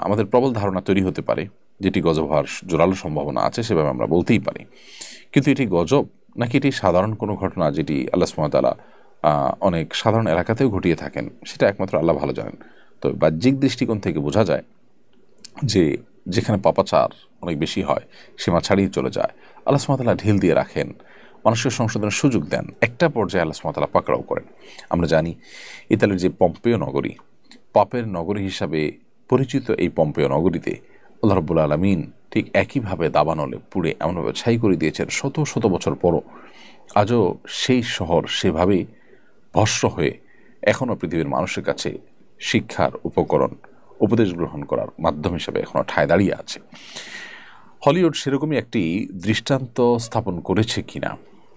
আমাদের প্রবল ধারণা তৈরি হতে পারে, যেটি গজব হওয়ার জোরালো সম্ভাবনা আছে, সেভাবে আমরা বলতেই পারি। কিন্তু এটি গজব নাকি এটি সাধারণ কোনো ঘটনা যেটি আল্লাহ সুবহানাহু ওয়া তাআলা অনেক সাধারণ এলাকাতেও ঘটিয়ে থাকেন, সেটা একমাত্র আল্লাহ ভালো জানেন। তবে বাহ্যিক দৃষ্টিকোণ থেকে বোঝা যায় যে যেখানে পাপাচার অনেক বেশি হয়, সীমা ছাড়িয়ে চলে যায়, আল্লাহ সুবহানাহু ওয়া তাআলা ঢিল দিয়ে রাখেন, মানুষের সংশোধনের সুযোগ দেন, একটা পর্যায়ে আল্লাহ সুবহানাহু ওয়া তাআলা পাকড়াও করেন। আমরা জানি ইতালির যে পম্পেয় নগরী, পাপের নগরী হিসাবে পরিচিত এই পম্পেয় নগরীতে আল্লাহ রাব্বুল আলামিন ঠিক একইভাবে দাবানলে পুড়ে এমনভাবে ছাই করে দিয়েছেন, শত শত বছর পরও আজও সেই শহর সেভাবেই ভস্ম হয়ে এখনও পৃথিবীর মানুষের কাছে শিক্ষার উপকরণ, উপদেশ গ্রহণ করার মাধ্যম হিসেবে এখনও ঠায় দাঁড়িয়ে আছে। হলিউড সেরকমই একটি দৃষ্টান্ত স্থাপন করেছে কিনা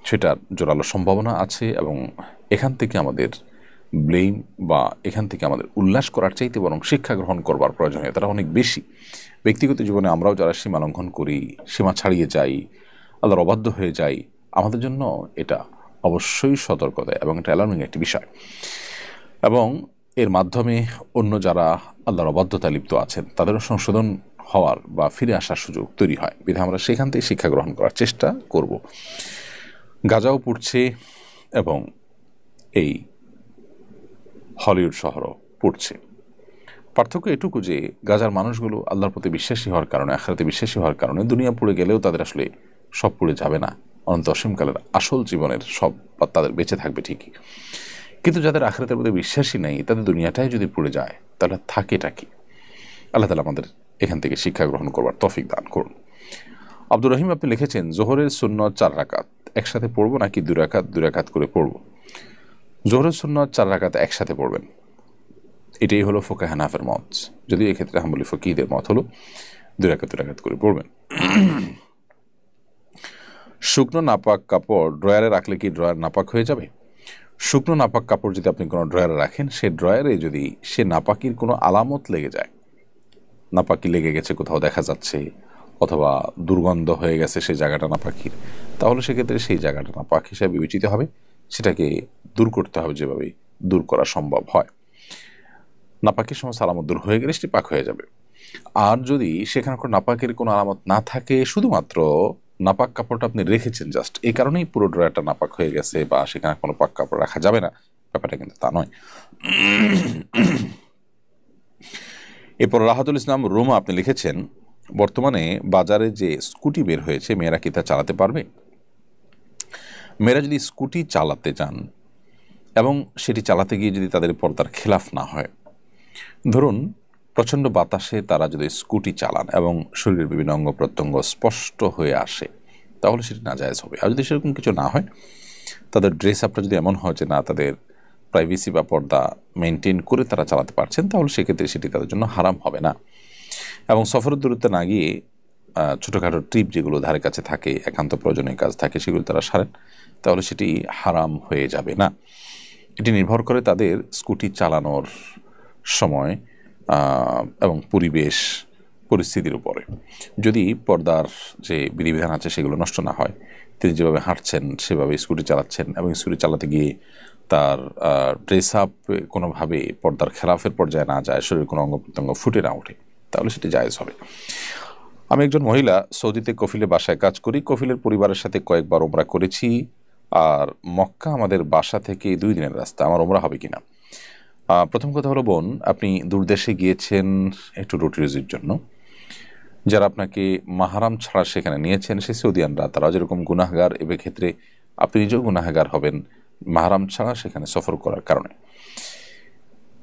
সেটার জোরালো সম্ভাবনা আছে, এবং এখান থেকে আমাদের ব্লেম বা এখান থেকে আমাদের উল্লাস করার চাইতে বরং শিক্ষা গ্রহণ করবার প্রয়োজনীয়তাটা অনেক বেশি। ব্যক্তিগত জীবনে আমরাও যারা সীমা লঙ্ঘন করি, সীমা ছাড়িয়ে যাই, আল্লাহর অবাধ্য হয়ে যাই, আমাদের জন্য এটা অবশ্যই সতর্ক দেয় এবং এটা অ্যালার্মিং একটি বিষয়। এবং এর মাধ্যমে অন্য যারা আল্লাহর অবাধ্যতা লিপ্ত আছেন তাদেরও সংশোধন হওয়ার বা ফিরে আসার সুযোগ তৈরি হয়। বিধায় আমরা সেখান থেকে শিক্ষা গ্রহণ করার চেষ্টা করব। গাজাও পুড়ছে এবং এই হলিউড শহরও পুড়ছে। পার্থক্য এটুকু যে গাজার মানুষগুলো আল্লাহর প্রতি বিশ্বাসী হওয়ার কারণে, আখিরাতে বিশ্বাসী হওয়ার কারণে দুনিয়া পুড়ে গেলেও তাদের আসলে সব পুড়ে যাবে না, অনন্ত অসীমকালের আসল জীবনের সব তাদের বেঁচে থাকবে ঠিকই। কিন্তু যাদের আখিরাতের প্রতি বিশ্বাসী নেই, তাদের দুনিয়াটাই যদি পুড়ে যায় তাহলে থাকেটা কি? আল্লাহ তাআলা আমাদের এখান থেকে শিক্ষা গ্রহণ করবার তৌফিক দান করুন। আব্দুর রহিম আপনি লিখেছেন, জোহরের সুন্নত 4 রাকাত একসাথে পড়বো নাকি 2 রাকাত করে পড়বো? জোহরের সুন্নত 4 রাকাত একসাথে পড়বেন, এটাই হলো ফুকাহে হানাফের মত। যদি এক্ষেত্রে হাম্বলি ফকিহদের মত হলো 2 রাকাত করে পড়বেন। শুকনো নাপাক কাপড় ড্রয়ারে রাখলে কি ড্রয়ার নাপাক হয়ে যাবে? শুকনো নাপাক কাপড় যদি আপনি কোনো ড্রয়ারে রাখেন, সে ড্রয়ারে যদি সে নাপাকির কোনো আলামত লেগে যায়, নাপাকি লেগে গেছে কোথাও দেখা যাচ্ছে, অথবা দুর্গন্ধ হয়ে গেছে সেই জায়গাটা নাপাকির, তাহলে সেক্ষেত্রে সেই জায়গাটা নাপাক হিসাবে বিবেচিত হবে, সেটাকে দূর করতে হবে যেভাবে দূর করা সম্ভব হয়। নাপাকির সমস্ত আলামত দূর হয়ে গেলে সেটি পাক হয়ে যাবে। আর যদি সেখানে কোনো নাপাকের কোনো আলামত না থাকে, শুধুমাত্র নাপাক কাপড়টা আপনি রেখেছেন জাস্ট এই কারণেই পুরো ড্রয়ারটা নাপাক হয়ে গেছে বা সেখানে কোনো পাক কাপড় রাখা যাবে না, ব্যাপারটা কিন্তু তা নয়। এরপর রাহাতুল ইসলাম রুমা আপনি লিখেছেন, বর্তমানে বাজারে যে স্কুটি বের হয়েছে মেয়েরা কি তা চালাতে পারবে? মেয়েরা যদি স্কুটি চালাতে চান এবং সেটি চালাতে গিয়ে যদি তাদের পর্দার খেলাফ না হয়, ধরুন প্রচণ্ড বাতাসে তারা যদি স্কুটি চালান এবং শরীরের বিভিন্ন অঙ্গ প্রত্যঙ্গ স্পষ্ট হয়ে আসে, তাহলে সেটি নাজায়েজ হবে। আর যদি সেরকম কিছু না হয়, তাদের ড্রেস আপটা যদি এমন হয় যে না তাদের প্রাইভেসি বা পর্দা মেনটেন করে তারা চালাতে পারছেন, তাহলে সেক্ষেত্রে সেটি তাদের জন্য হারাম হবে না। এবং সফরের দূরত্বে না গিয়ে ছোটোখাটো ট্রিপ যেগুলো ধারে কাছে থাকে, একান্ত প্রয়োজনীয় কাজ থাকে, সেগুলো তারা সারেন, তাহলে সেটি হারাম হয়ে যাবে না। এটি নির্ভর করে তাদের স্কুটি চালানোর সময় এবং পরিবেশ পরিস্থিতির উপরে। যদি পর্দার যে বিধিবিধান আছে সেগুলো নষ্ট না হয়, তিনি যেভাবে হাঁটছেন সেভাবে স্কুটি চালাচ্ছেন এবং স্কুটি চালাতে গিয়ে তার ড্রেস আপ কোনোভাবে পর্দার খেলাফের পর্যায়ে না যায়, শরীরের কোনো অঙ্গ প্রত্যঙ্গ ফুটে না ওঠে, তাহলে সেটি জায়েজ হবে। আমি একজন মহিলা, সৌদিতে কফিলে বাসায় কাজ করি। কফিলের পরিবারের সাথে কয়েকবার ওমরা করেছি, আর মক্কা আমাদের বাসা থেকে 2 দিনের রাস্তা। আমার ওমরা হবে কিনা? প্রথম কথা হলো, বোন, আপনি দূরদেশে গিয়েছেন একটু রুটি রুজির জন্য। যারা আপনাকে মাহারাম ছাড়া সেখানে নিয়েছেন সে সৌদিয়ানরা, তারা যেরকম গুনাহগার, এ ক্ষেত্রে আপনি নিজেও গুনাহগার হবেন মাহারাম ছাড়া সেখানে সফর করার কারণে।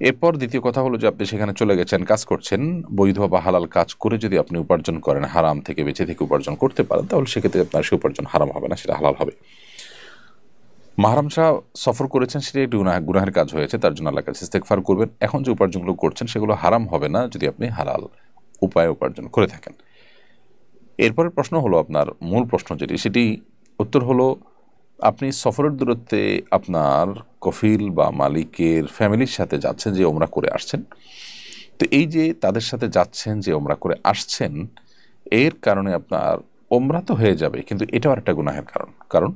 এরপর দ্বিতীয় কথা হলো যে আপনি সেখানে চলে গেছেন, কাজ করছেন, বৈধ বা হালাল কাজ করে যদি আপনি উপার্জন করেন, হারাম থেকে বেঁচে থেকে উপার্জন করতে পারেন, তাহলে সেক্ষেত্রে আপনার সে উপার্জন হারাম হবে না, সেটা হালাল হবে। মাহরাম ছাড়া সফর করেছেন, সেটা একটি গুনাহের কাজ হয়েছে, তার জন্য আল্লাহর কাছে ইস্তেগফার করবেন। এখন যে উপার্জনগুলো করছেন সেগুলো হারাম হবে না যদি আপনি হালাল উপায়ে উপার্জন করে থাকেন। এরপরের প্রশ্ন হলো, আপনার মূল প্রশ্ন যেটি, সেটি উত্তর হলো, আপনি সফরের দূরত্বে আপনার কফিল বা মালিকের ফ্যামিলির সাথে যাচ্ছেন, যে ওমরা করে আসছেন। তো এই যে তাদের সাথে যাচ্ছেন, যে ওমরা করে আসছেন, এর কারণে আপনার ওমরা তো হয়ে যাবে, কিন্তু এটাও একটা গুনাহের কারণ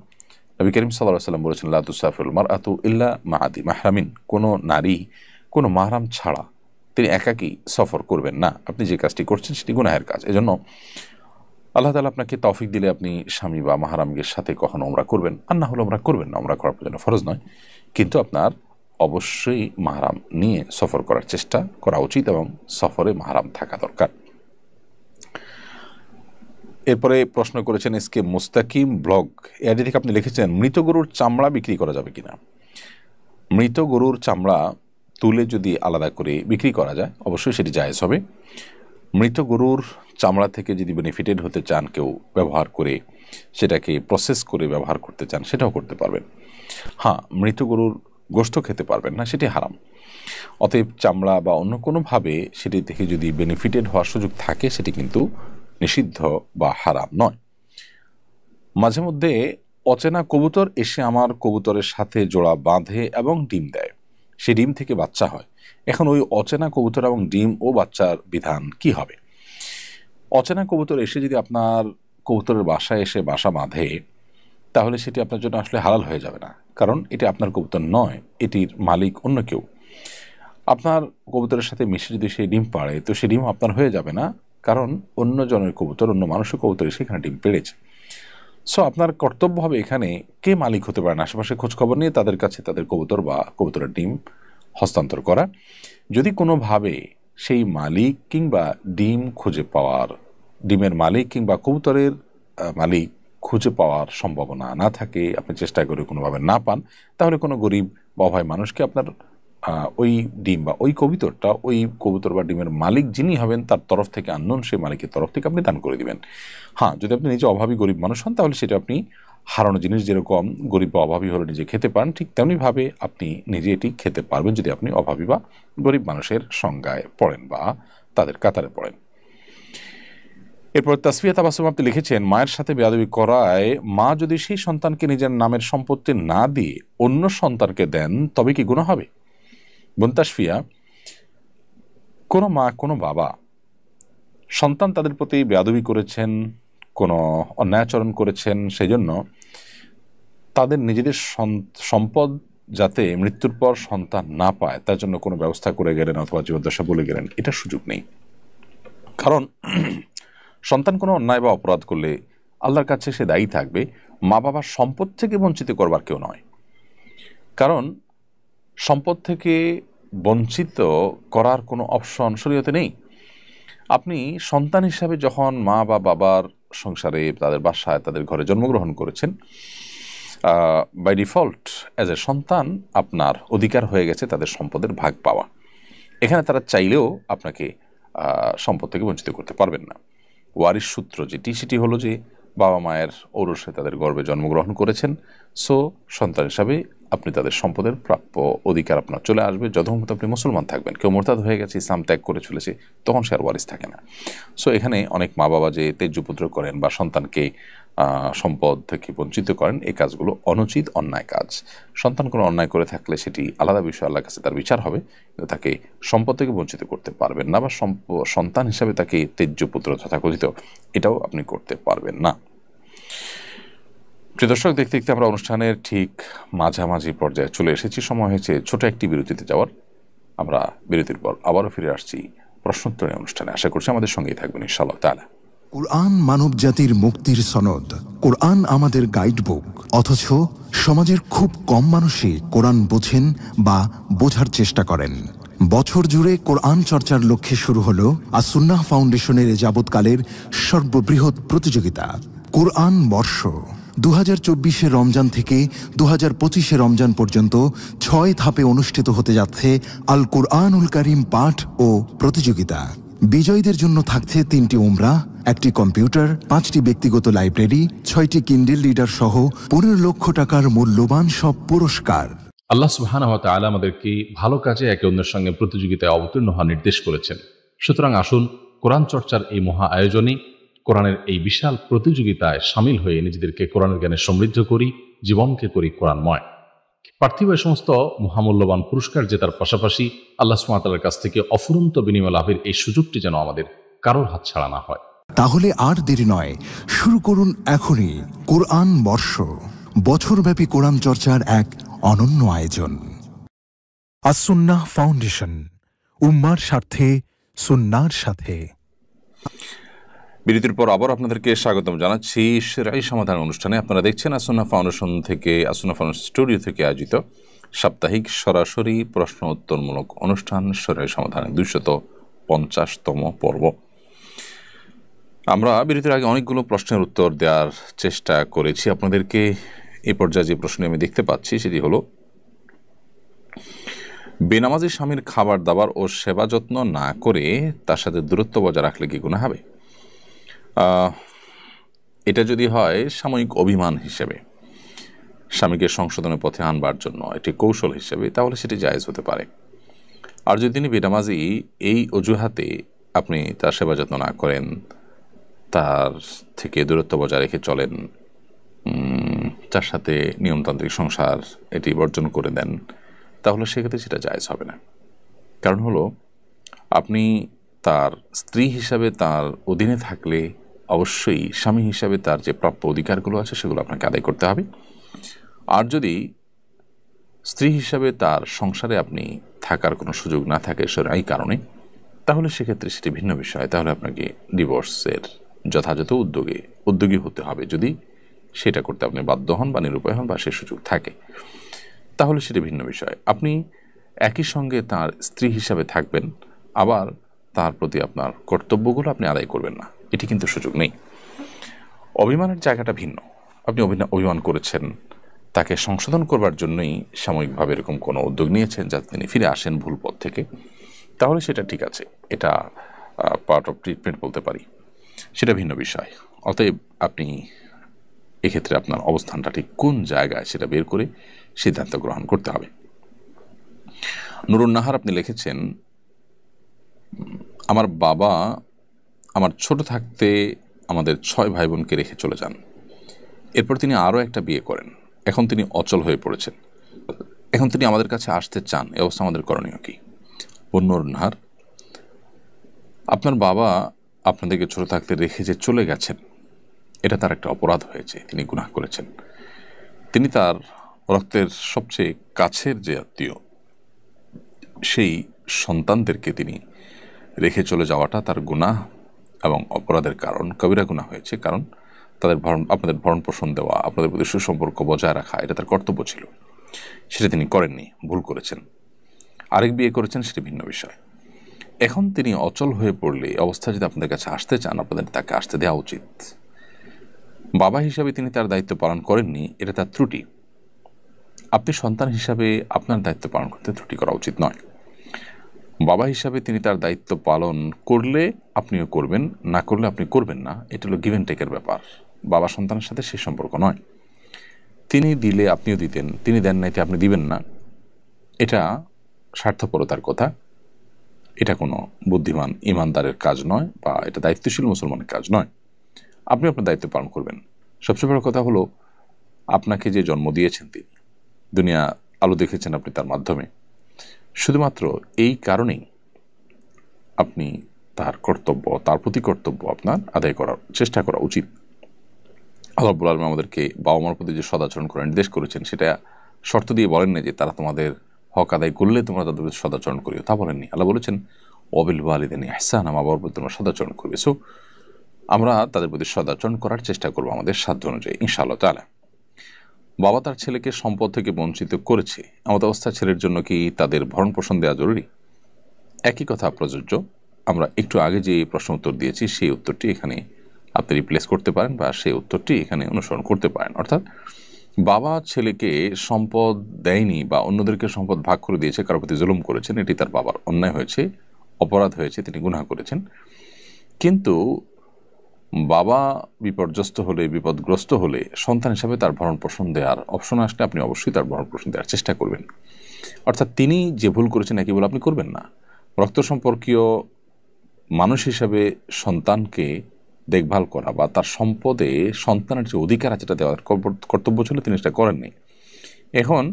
নবী করিম সাল্লাল্লাহু আলাইহি ওয়াসাল্লাম বলেছেন, লা তুসাফিরুল মারআতু ইল্লা মা'আদি মাহরামিন, কোনো নারী কোনো মাহরাম ছাড়া তিনি একাকী সফর করবেন না। আপনি যে কাজটি করছেন সেটি গুনাহের কাজ। এজন্য আল্লাহ তাআলা আপনাকে তৌফিক দিলে আপনি স্বামী বা মাহরামের সাথে কখনো ওমরা করবেন, আর না হলে ওমরা করবেন না। ওমরা করার জন্য ফরজ নয়, কিন্তু আপনার অবশ্যই মাহরাম নিয়ে সফর করার চেষ্টা করা উচিত এবং সফরে মাহরাম থাকা দরকার। এরপরে প্রশ্ন করেছেন এসকে মুস্তাকিম ব্লগ, এআইডি থেকে আপনি লিখেছেন, মৃত গরুর চামড়া বিক্রি করা যাবে কিনা? মৃত গরুর চামড়া তুলে যদি আলাদা করে বিক্রি করা যায়, অবশ্যই সেটি জায়েজ হবে। মৃত গরুর চামড়া থেকে যদি বেনিফিটেড হতে চান, কেউ ব্যবহার করে সেটাকে প্রসেস করে ব্যবহার করতে চান, সেটাও করতে পারবেন। হ্যাঁ, মৃত গরুর গোশত খেতে পারবেন না, সেটি হারাম। অতএব চামড়া বা অন্য কোনোভাবে সেটি থেকে যদি বেনিফিটেড হওয়ার সুযোগ থাকে, সেটি কিন্তু নিষিদ্ধ বা হারাম নয়। মাঝে মধ্যে অচেনা কবুতর এসে আমার কবুতরের সাথে জোড়া বাঁধে এবং ডিম দেয়, সেই ডিম থেকে বাচ্চা হয়। এখন ওই অচেনা কবুতর এবং ডিম ও বাচ্চার বিধান কি হবে? অচেনা কবুতর এসে যদি আপনার কবুতরের বাসায় এসে বাসা বাঁধে, তাহলে সেটি আপনার জন্য আসলে হালাল হয়ে যাবে না, কারণ এটি আপনার কবুতর নয়, এটির মালিক অন্য কেউ। আপনার কবুতরের সাথে মিশে যদি সেই ডিম পাড়ে, তো সেই ডিম আপনার হয়ে যাবে না, কারণ অন্য জনের কবুতর, অন্য মানুষের কবুতর এসে এখানে ডিম পেড়েছে। সো আপনার কর্তব্য হবে এখানে কে মালিক হতে পারেন আশেপাশে খোঁজখবর নিয়ে তাদের কাছে তাদের কবুতর বা কবুতরের ডিম হস্তান্তর করা। যদি কোনোভাবে সেই মালিক কিংবা ডিম খুঁজে পাওয়ার, ডিমের মালিক কিংবা কবুতরের মালিক খুঁজে পাওয়ার সম্ভাবনা না থাকে, আপনি চেষ্টা করে কোনোভাবে না পান, তাহলে কোনো গরিব বা অভাবী মানুষকে আপনার ওই ডিম বা ওই কবুতরটা, ওই কবুতর বা ডিমের মালিক যিনি হবেন তার তরফ থেকে, আননোন সেই মালিকের তরফ থেকে আপনি দান করে দিবেন। হ্যাঁ, যদি আপনি নিজে অভাবী গরিব মানুষ হন, তাহলে সেটা আপনি হারানো জিনিস যেরকম গরিব বা অভাবী হলে নিজে খেতে পান, ঠিক তেমনিভাবে আপনি নিজে এটি খেতে পারবেন যদি আপনি অভাবী বা গরিব মানুষের সংজ্ঞায় পড়েন বা তাদের কাতারে পড়েন। এরপর তাসফিয়া তাবাসসুম আপনি লিখেছেন, মায়ের সাথে বেয়াদবি করায় মা যদি সেই সন্তানকে নিজের নামের সম্পত্তি না দিয়ে অন্য সন্তানকে দেন, তবে কি গুনাহ হবে? বোন তাসফিয়া, কোনো মা কোনো বাবা সন্তান তাদের প্রতি বেয়াদবি করেছেন, কোনো অন্যায়াচরণ করেছেন, সেই জন্য তাদের নিজেদের সম্পদ যাতে মৃত্যুর পর সন্তান না পায় তার জন্য কোনো ব্যবস্থা করে গেলেন অথবা জীবদ্দশা বলে গেলেন, এটা সুযোগ নেই। কারণ সন্তান কোনো অন্যায় বা অপরাধ করলে আল্লাহর কাছে সে দায়ী থাকবে, মা বাবার সম্পদ থেকে বঞ্চিত করবার কেউ নয়। কারণ সম্পদ থেকে বঞ্চিত করার কোনো অপশন শরীয়তে নেই। আপনি সন্তান হিসাবে যখন মা বা বাবার সংসারে, তাদের বাসায়, তাদের ঘরে জন্মগ্রহণ করেছেন, বাই ডিফল্ট অ্যাজ এ সন্তান আপনার অধিকার হয়ে গেছে তাদের সম্পদের ভাগ পাওয়া। এখানে তারা চাইলেও আপনাকে সম্পদ থেকে বঞ্চিত করতে পারবেন না। ওয়ারিশ সূত্র যেটি, সেটি হলো যে বাবা মায়ের ঔরসে তাদের গর্ভে জন্মগ্রহণ করেছেন, সো সন্তান হিসাবে আপনি তাদের সম্পদের প্রাপ্য অধিকার আপনার চলে আসবে যতক্ষণ আপনি মুসলমান থাকবেন। কেউ মোরতাদ হয়ে গেছে, ইসলাম ত্যাগ করে চলেছে, তখন সে আর ওয়ারিশ থাকে না। সো এখানে অনেক মা বাবা যে তেজ্যপুত্র করেন বা সন্তানকে সম্পদ থেকে বঞ্চিত করেন, এই কাজগুলো অনুচিত, অন্যায় কাজ। সন্তান কোনো অন্যায় করে থাকলে সেটি আলাদা বিষয়, আল্লাহর কাছে তার বিচার হবে, কিন্তু তাকে সম্পদ থেকে বঞ্চিত করতে পারবেন না, বা সন্তান হিসাবে তাকে তেজ্যপুত্র তথাকথিত এটাও আপনি করতে পারবেন না। প্রিয় দর্শক, দেখতে দেখতে আমরা অনুষ্ঠানের ঠিক মাঝামাঝি পর্যায়ে চলে এসেছি। সময় হয়েছে ছোট একটি বিরতিতে যাওয়ার। আমরা বিরতির পর আবারও ফিরে আসছি প্রশ্নোত্তরের অনুষ্ঠানে। আশা করছি আমাদের সঙ্গেই থাকবেন ইনশাআল্লাহ তাআলা। কুরআন মানব জাতির মুক্তির সনদ, কোরআন আমাদের গাইডবুক। অথচ সমাজের খুব কম মানুষই কোরআন বোঝেন বা বোঝার চেষ্টা করেন। বছর জুড়ে কোরআন চর্চার লক্ষ্যে শুরু হলো আস-সুন্নাহ ফাউন্ডেশনের যাবৎকালের সর্ববৃহৎ প্রতিযোগিতা কোরআন বর্ষ। 2024 রমজান থেকে 2025 রমজান পর্যন্ত 6 ধাপে অনুষ্ঠিত হতে যাচ্ছে আল কোরআনুল কারীম পাঠ ও প্রতিযোগিতা। বিজয়ীদের জন্য থাকছে 3টি উমরা, 1টি কম্পিউটার, 5টি ব্যক্তিগত লাইব্রেরি, 6টি কিন্ডেল রিডার সহ 15 লক্ষ টাকার মূল্যবান সব পুরস্কার। আল্লাহ সুবহানাহু ওয়া তাআলা আমাদেরকে ভালো কাজে একে অন্যের সঙ্গে প্রতিযোগিতায় অবতীর্ণ হওয়ার নির্দেশ করেছেন। সুতরাং আসুন কোরআন চর্চার এই মহা আয়োজনে, কোরআনের এই বিশাল প্রতিযোগিতায় সামিল হয়ে নিজেদেরকে কোরআনের জ্ঞানে সমৃদ্ধ করি, জীবনকে করি কোরআনময়। পার্থিব এই সমস্ত মহামূল্যবান পুরস্কার জেতার পাশাপাশি আল্লাহ সুবহানাহু ওয়া তাআলার কাছ থেকে অফুরন্ত বিনিময় লাভের এই সুযোগটি যেন আমাদের কারোর হাতছাড়া না হয়। তাহলে আর দেরি নয়, শুরু করুন এখনই কোরআন বর্ষ, বছরব্যাপী কোরআন চর্চার এক অনন্য আয়োজন। আস-সুন্নাহ ফাউন্ডেশন, উম্মার স্বার্থে, সুন্নাহর সাথে। বিরতির পর আবার আপনাদেরকে স্বাগতম জানাচ্ছি সেরাই সমাধান অনুষ্ঠানে। আপনারা দেখছেন আস-সুন্নাহ ফাউন্ডেশন থেকে, আস-সুন্নাহ ফাউন্ডেশন স্টুডিও থেকে আয়োজিত সাপ্তাহিক সরাসরি প্রশ্ন উত্তরমূলক অনুষ্ঠান সেরাই সমাধানের 250তম পর্ব। আমরা বিরতির আগে অনেকগুলো প্রশ্নের উত্তর দেওয়ার চেষ্টা করেছি আপনাদেরকে। এই পর্যায়ে যে প্রশ্ন আমি দেখতে পাচ্ছি সেটি হলো, বেনামাজি স্বামীর খাবার দাবার ও সেবা যত্ন না করে তার সাথে দূরত্ব বজায় রাখলে কি গুনাহ হবে? এটা যদি হয় সাময়িক অভিমান হিসেবে, স্বামীকে সংশোধনের পথে আনবার জন্য একটি কৌশল হিসেবে, তাহলে সেটি জায়েজ হতে পারে। আর যদি তিনি বেনামাজি এই অজুহাতে আপনি তার সেবা যত্ন না করেন, তার থেকে দূরত্ব বজায় রেখে চলেন, তার সাথে নিয়মতান্ত্রিক সংসার এটি বর্জন করে দেন, তাহলে সেক্ষেত্রে সেটা জায়েজ হবে না। কারণ হলো, আপনি তার স্ত্রী হিসাবে তার অধীনে থাকলে অবশ্যই স্বামী হিসাবে তার যে প্রাপ্য অধিকারগুলো আছে সেগুলো আপনাকে আদায় করতে হবে। আর যদি স্ত্রী হিসাবে তার সংসারে আপনি থাকার কোনো সুযোগ না থাকে এই কারণে, তাহলে সেক্ষেত্রে সেটি ভিন্ন বিষয়। তাহলে আপনাকে ডিভোর্সের যথাযথ উদ্যোগী হতে হবে। যদি সেটা করতে আপনি বাধ্য হন বা নিরুপায় হন বা সে সুযোগ থাকে, তাহলে সেটি ভিন্ন বিষয়। আপনি একই সঙ্গে তার স্ত্রী হিসাবে থাকবেন, আবার তার প্রতি আপনার কর্তব্যগুলো আপনি আদায় করবেন না, এটি কিন্তু সুযোগ নেই। অভিমানের জায়গাটা ভিন্ন। আপনি অভিমান করেছেন, তাকে সংশোধন করবার জন্যই সাময়িকভাবে এরকম কোনো উদ্যোগ নিয়েছেন যাতে তিনি ফিরে আসেন ভুল পথ থেকে, তাহলে সেটা ঠিক আছে, এটা পার্ট অফ ট্রিটমেন্ট বলতে পারি, সেটা ভিন্ন বিষয়। অতএব আপনি এক্ষেত্রে আপনার অবস্থানটা ঠিক কোন জায়গায় সেটা বের করে সিদ্ধান্ত গ্রহণ করতে হবে। নুরুন নাহার আপনি লিখেছেন, আমার বাবা আমার ছোট থাকতে আমাদের 6 ভাই বোনকে রেখে চলে যান। এরপর তিনি আরও একটা বিয়ে করেন। এখন তিনি অচল হয়ে পড়েছেন। এখন তিনি আমাদের কাছে আসতে চান। এ অবস্থা আমাদের করণীয় কি? নুরুন নাহার, আপনার বাবা আপনাদেরকে ছোট থাকতে রেখে যে চলে গেছেন, এটা তার একটা অপরাধ হয়েছে, তিনি গুনাহ করেছেন। তিনি তার রক্তের সবচেয়ে কাছের যে আত্মীয়, সেই সন্তানদেরকে তিনি রেখে চলে যাওয়াটা তার গুনাহ এবং অপরাধের কারণ, কবিরা গুনাহ হয়েছে। কারণ আপনাদের ভরণ পোষণ দেওয়া, আপনাদের প্রতি সুসম্পর্ক বজায় রাখা, এটা তার কর্তব্য ছিল, সেটা তিনি করেননি, ভুল করেছেন। আরেক বিয়ে করেছেন, সেটি ভিন্ন বিষয়। এখন তিনি অচল হয়ে পড়লে অবস্থা যদি আপনাদের কাছে আসতে চান, আপনাদের তাকে আসতে দেওয়া উচিত। বাবা হিসাবে তিনি তার দায়িত্ব পালন করেননি, এটা তার ত্রুটি। আপনি সন্তান হিসাবে আপনার দায়িত্ব পালন করতে ত্রুটি করা উচিত নয়। বাবা হিসাবে তিনি তার দায়িত্ব পালন করলে আপনিও করবেন, না করলে আপনি করবেন না। এটা হলো গিভ অ্যান্ড টেকের ব্যাপার। বাবা সন্তানের সাথে সেই সম্পর্ক নয়। তিনি দিলে আপনিও দিতেন, তিনি দেন নাইতে আপনি দিবেন না, এটা স্বার্থপরতার কথা। এটা কোনো বুদ্ধিমান ইমানদারের কাজ নয়, বা এটা দায়িত্বশীল মুসলমানের কাজ নয়। আপনি আপনার দায়িত্ব পালন করবেন। সবচেয়ে বড় কথা হলো, আপনাকে যে জন্ম দিয়েছেন, তিনি দুনিয়া আলো দেখেছেন আপনি তার মাধ্যমে, শুধুমাত্র এই কারণেই আপনি তার কর্তব্য, তার প্রতি কর্তব্য আপনার আদায় করার চেষ্টা করা উচিত। আল্লাহ রাব্বুল আলামিন আমাদেরকে বাবা মার প্রতি যে সদাচরণ করার নির্দেশ করেছেন, সেটা শর্ত দিয়ে বলেন না যে তারা তোমাদের হক আদায় করলে তোমরা তাদের প্রতি সদাচরণ করিও, তা বলেননি। আল্লাহ বলেছেন ওয়াবিল ওয়ালিদাইনি ইহসানা, মা বাবার প্রতি তোমরা সদাচরণ করবে। সো আমরা তাদের প্রতি সদাচরণ করার চেষ্টা করবো আমাদের সাধ্য অনুযায়ী ইনশাআল্লাহ তাআলা। বাবা তার ছেলেকে সম্পদ থেকে বঞ্চিত করেছে, এমত অবস্থায় ছেলের জন্য কি তাদের ভরণ পোষণ দেওয়া জরুরি? একই কথা প্রযোজ্য। আমরা একটু আগে যে প্রশ্ন উত্তর দিয়েছি, সেই উত্তরটি এখানে আপনি রিপ্লেস করতে পারেন, বা সেই উত্তরটি এখানে অনুসরণ করতে পারেন। অর্থাৎ বাবা ছেলেকে সম্পদ দেয়নি বা অন্যদেরকে সম্পদ ভাগ করে দিয়েছে, কারোর প্রতি জুলুম করেছেন, এটি তার বাবার অন্যায় হয়েছে, অপরাধ হয়েছে, তিনি গুনাহ করেছেন। কিন্তু বাবা বিপর্যস্ত হলে, বিপদগ্রস্ত হলে সন্তান হিসাবে তার ভরণ পোষণ দেওয়ার অপশন আসলে আপনি অবশ্যই তার ভরণ পোষণ দেওয়ার চেষ্টা করবেন। অর্থাৎ তিনি যে ভুল করেছেন একই ভুল আপনি করবেন না। রক্ত সম্পর্কীয় মানুষ হিসাবে সন্তানকে দেখভাল করা বা তার সম্পদে সন্তানের যে অধিকার আছে, যেটা দেওয়ার কর্তব্য ছিল, তিনি সেটা করেননি। এখন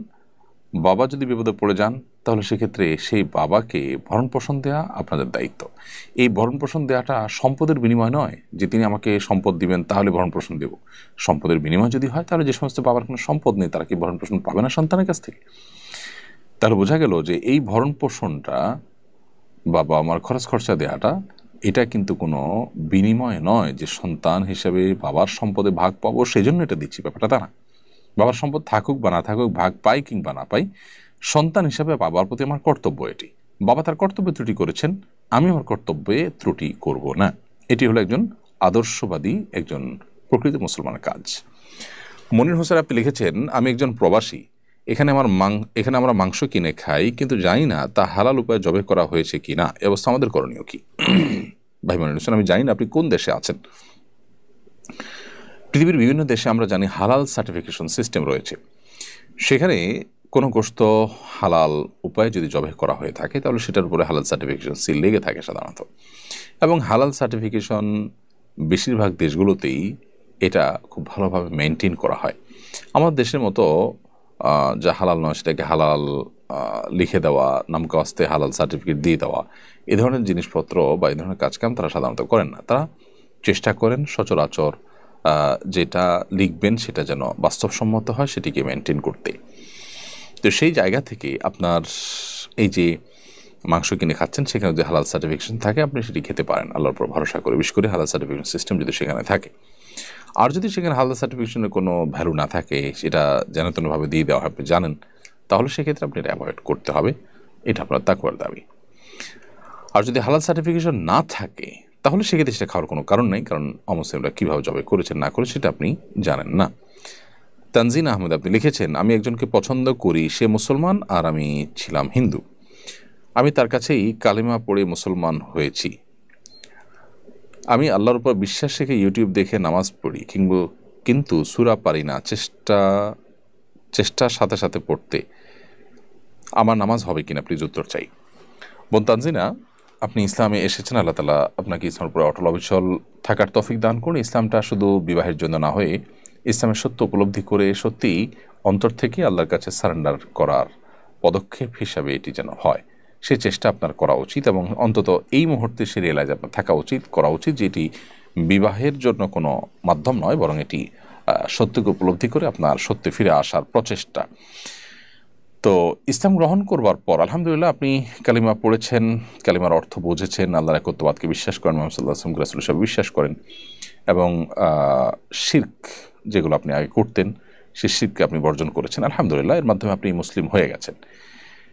বাবা যদি বিপদে পড়ে যান, তাহলে সেক্ষেত্রে সেই বাবাকে ভরণ পোষণ দেওয়া আপনাদের দায়িত্ব। এই ভরণ পোষণ দেওয়াটা সম্পদের বিনিময় নয় যে তিনি আমাকে সম্পদ দিবেন তাহলে ভরণ পোষণ দেব। সম্পদের বিনিময় যদি হয়, তাহলে যে সমস্ত বাবার কোনো সম্পদ নেই তারা কি ভরণ পোষণ পাবে না সন্তানের কাছ থেকে? তাহলে বোঝা গেল যে এই ভরণ পোষণটা, বাবা আমার খরচ খরচা দেওয়াটা, এটা কিন্তু কোনো বিনিময় নয় যে সন্তান হিসেবে বাবার সম্পদে ভাগ পাবো সেই জন্য এটা দিচ্ছি, ব্যাপারটা তা না। বাবার সম্পদ থাকুক বা না থাকুক, ভাগ পাই কিংবা না পাই, সন্তান হিসাবে বাবার প্রতি আমার কর্তব্য এটি। বাবা তার কর্তব্যে ত্রুটি করেছেন, আমি আমার কর্তব্যে ত্রুটি করব না। এটি হলো একজন আদর্শবাদী, একজন প্রকৃত মুসলমানের কাজ। মনির হোসেন আপনি লিখেছেন, আমি একজন প্রবাসী, এখানে আমরা মাংস কিনে খাই, কিন্তু জানি না তা হালাল উপায়ে জবে করা হয়েছে কি না। এ অবস্থা আমাদের করণীয় কি? ভাই মনির হোসেন, আমি জানি না আপনি কোন দেশে আছেন। পৃথিবীর বিভিন্ন দেশে আমরা জানি হালাল সার্টিফিকেশন সিস্টেম রয়েছে। সেখানে কোনো গোশত হালাল উপায়ে যদি জবাই করা হয়ে থাকে, তাহলে সেটার উপরে হালাল সার্টিফিকেশন সিল লেগে থাকে সাধারণত। এবং হালাল সার্টিফিকেশন বেশিরভাগ দেশগুলোতেই এটা খুব ভালোভাবে মেনটেন করা হয়। আমাদের দেশের মতো যা হালাল নয় সেটাকে হালাল লিখে দেওয়া, নামকাস্তে হালাল সার্টিফিকেট দিয়ে দেওয়া, এ ধরনের জিনিসপত্র বা এই ধরনের কাজকাম তারা সাধারণত করেন না। তারা চেষ্টা করেন সচরাচর যেটা লিখবেন সেটা যেন বাস্তবসম্মত হয়, সেটিকে মেনটেন করতে। তো সেই জায়গা থেকে আপনার এই যে মাংস কিনে খাচ্ছেন, সেখানে যদি হালাল সার্টিফিকেশন থাকে আপনি সেটি খেতে পারেন আল্লাহর উপর ভরসা করে, বিশেষ করে হালাল সার্টিফিকেশন সিস্টেম যদি সেখানে থাকে। আর যদি সেখানে হালাল সার্টিফিকেশনের কোনো ভ্যালু না থাকে, সেটা যেন তেনভাবে দিয়ে দেওয়া হয়, আপনি জানেন, তাহলে সেক্ষেত্রে আপনি এটা অ্যাভয়েড করতে হবে। এটা আপনার তাকওয়ার দাবি। আর যদি হালাল সার্টিফিকেশন না থাকে, তাহলে সেক্ষেত্রে সেটা খাওয়ার কোনো কারণ নেই, কারণ অমুসলিমরা কীভাবে জবাই করেছেন না করে সেটা আপনি জানেন না। তানজিন আহমেদ আপনি লিখেছেন, আমি একজনকে পছন্দ করি, সে মুসলমান আর আমি ছিলাম হিন্দু। আমি তার কাছেই কালিমা পড়ে মুসলমান হয়েছি। আমি আল্লাহর উপর বিশ্বাস রেখে ইউটিউব দেখে নামাজ পড়ি, কিন্তু সূরা পারি না, চেষ্টার সাথে সাথে পড়তে। আমার নামাজ হবে কিনা প্লিজ উত্তর চাই। বোন তানজিনা, আপনি ইসলামে এসেছেন, আল্লাহ তাআলা আপনাকে ইসলামের উপরে অটল অবিচল থাকার তৌফিক দান করুন। ইসলামটা শুধু বিবাহের জন্য না হয়ে ইসলামের সত্য উপলব্ধি করে সত্যিই অন্তর থেকে আল্লাহর কাছে সারেন্ডার করার পদক্ষেপ হিসাবে এটি যেন হয়, সে চেষ্টা আপনার করা উচিত। এবং অন্তত এই মুহূর্তে সে রিয়েলাইজ আপনার থাকা উচিত, করা উচিত যে এটি বিবাহের জন্য কোনো মাধ্যম নয়, বরং এটি সত্যকে উপলব্ধি করে আপনার সত্যে ফিরে আসার প্রচেষ্টা। তো ইসলাম গ্রহণ করবার পর আলহামদুলিল্লাহ আপনি কালিমা পড়েছেন, কালিমার অর্থ বুঝেছেন, আল্লাহর একত্ববাদকে বিশ্বাস করেন, মুহাম্মদ সাল্লাল্লাহু আলাইহি ওয়াসাল্লাম রাসূল হিসেবে বিশ্বাস করেন, এবং শিরক যেগুলো আপনি আগে করতেন সেই শিরককে আপনি বর্জন করেছেন। আলহামদুলিল্লাহ, এর মাধ্যমে আপনি মুসলিম হয়ে গেছেন।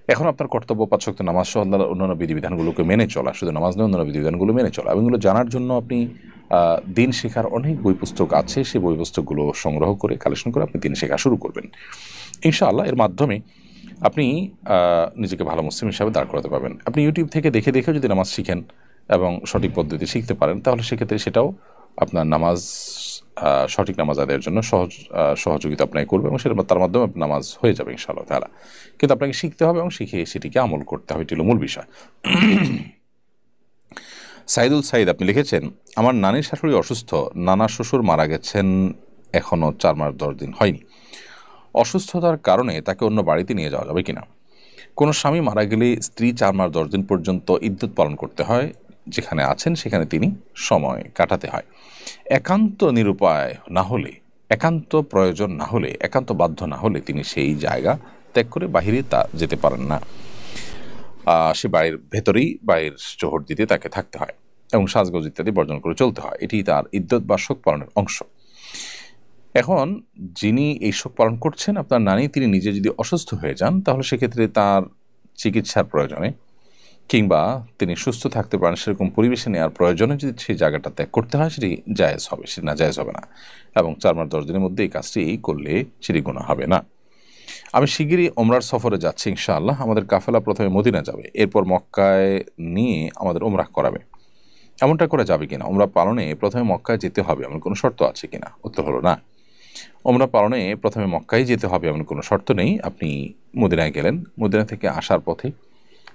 এখন আপনার কর্তব্য 5 ওয়াক্ত নামাজ সহ অন্যান্য বিধিবিধানগুলোকে মেনে চলা, শুধু নামাজ নয় অন্যান্য বিধিবিধানগুলো মেনে চলা, এবং এগুলো জানার জন্য আপনি দিন শেখার অনেক বই পুস্তক আছে, সেই বই পুস্তকগুলো সংগ্রহ করে কালেকশন করে আপনি দিন শেখা শুরু করবেন। ইনশাআল্লাহ এর মাধ্যমে আপনি নিজেকে ভালো মুসলিম হিসাবে দাঁড় করাতে পারবেন। আপনি ইউটিউব থেকে দেখে দেখে যদি নামাজ শিখেন এবং সঠিক পদ্ধতি শিখতে পারেন, তাহলে সেক্ষেত্রে সেটাও আপনার নামাজ সঠিক নামাজ আদায়ের জন্য সহযোগিতা আপনাকে করবে, এবং সেটা তার মাধ্যমে আপনার নামাজ হয়ে যাবে ইনশাআল্লাহ তাআলা। কিন্তু আপনাকে শিখতে হবে এবং শিখে সেটিকে আমল করতে হবে, এটি হলো মূল বিষয়। সাইদুল সাইদ আপনি লিখেছেন, আমার নানির শাশুড়ি অসুস্থ, নানা শ্বশুর মারা গেছেন, এখনও 4 মাস 10 দিন হয়নি। অসুস্থতার কারণে তাকে অন্য বাড়িতে নিয়ে যাওয়া যাবে কিনা? কোনো স্বামী মারা গেলে স্ত্রী 4 মাস 10 দিন পর্যন্ত ইদ্যত পালন করতে হয়, যেখানে আছেন সেখানে তিনি সময় কাটাতে হয়। একান্ত নিরুপায় না হলে, একান্ত প্রয়োজন না হলে, একান্ত বাধ্য না হলে তিনি সেই জায়গা ত্যাগ করে বাহিরে তা যেতে পারেন না। সে বাড়ির ভেতরেই বাইরের চোহর দিতে তাকে থাকতে হয় এবং সাজগোজ ইত্যাদি বর্জন করে চলতে হয়। এটি তার ইদ্যত বা শোক পালনের অংশ। এখন যিনি এই শোক পালন করছেন, আপনার নানি, তিনি নিজে যদি অসুস্থ হয়ে যান, তাহলে সেক্ষেত্রে তার চিকিৎসার প্রয়োজনে কিংবা তিনি সুস্থ থাকতে পারেন সেরকম পরিবেশে নেওয়ার প্রয়োজনে যদি সেই জায়গাটা ত্যাগ করতে হয়, সেটি জায়েজ হবে, সেটি না জায়েজ হবে না। এবং 4 মাস 10 দিনের মধ্যে এই কাজটি করলে সেটি গুনাহ হবে না। আমি শিগগিরই ওমরার সফরে যাচ্ছি ইনশাআল্লাহ। আমাদের কাফেলা প্রথমে মদিনা যাবে, এরপর মক্কায় নিয়ে আমাদের ওমরাহ করাবে। এমনটা করে যাবে কিনা? ওমরা পালনে প্রথমে মক্কায় যেতে হবে এমন কোনো শর্ত আছে কিনা? উত্তর হলো না। ওমরা পালনে প্রথমে মক্কায় যেতে হবে এমন কোনো শর্ত নেই। আপনি মদিনায় গেলেন, মদিনা থেকে আসার পথে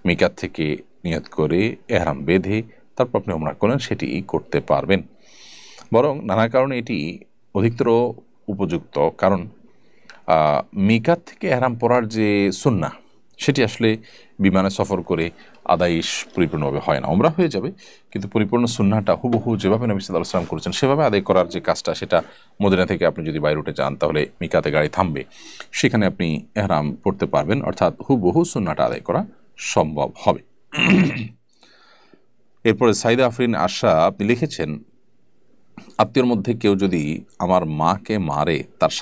মিকাত থেকে নিয়ত করে এহরাম বেঁধে তারপর আপনি ওমরা করলেন, সেটি করতে পারবেন। বরং নানা কারণে এটি অধিকতর উপযুক্ত, কারণ মিকাত থেকে এহরাম পরার যে সুন্নাহ, সেটি আসলে বিমানে সফর করে আদায় পরিপূর্ণভাবে হয় না। ওমরা হয়ে যাবে, কিন্তু পরিপূর্ণ সুন্নাহটা হুবহু যেভাবে নবী সাল্লাল্লাহু আলাইহি ওয়াসাল্লাম করেছেন সেভাবে আদায় করার যে কাজটা, সেটা মদিনা থেকে আপনি যদি বাইরে উঠে যান, তাহলে মিকাতে গাড়ি থামবে, সেখানে আপনি এহরাম পড়তে পারবেন, অর্থাৎ হুবহু সুন্নাহটা আদায় করা সম্ভব হবে। এরপরে সাইদা আফরিন আশা আপনি লিখেছেন, আত্মীয়র মধ্যে কেউ যদি আমার মাকে মারে, তার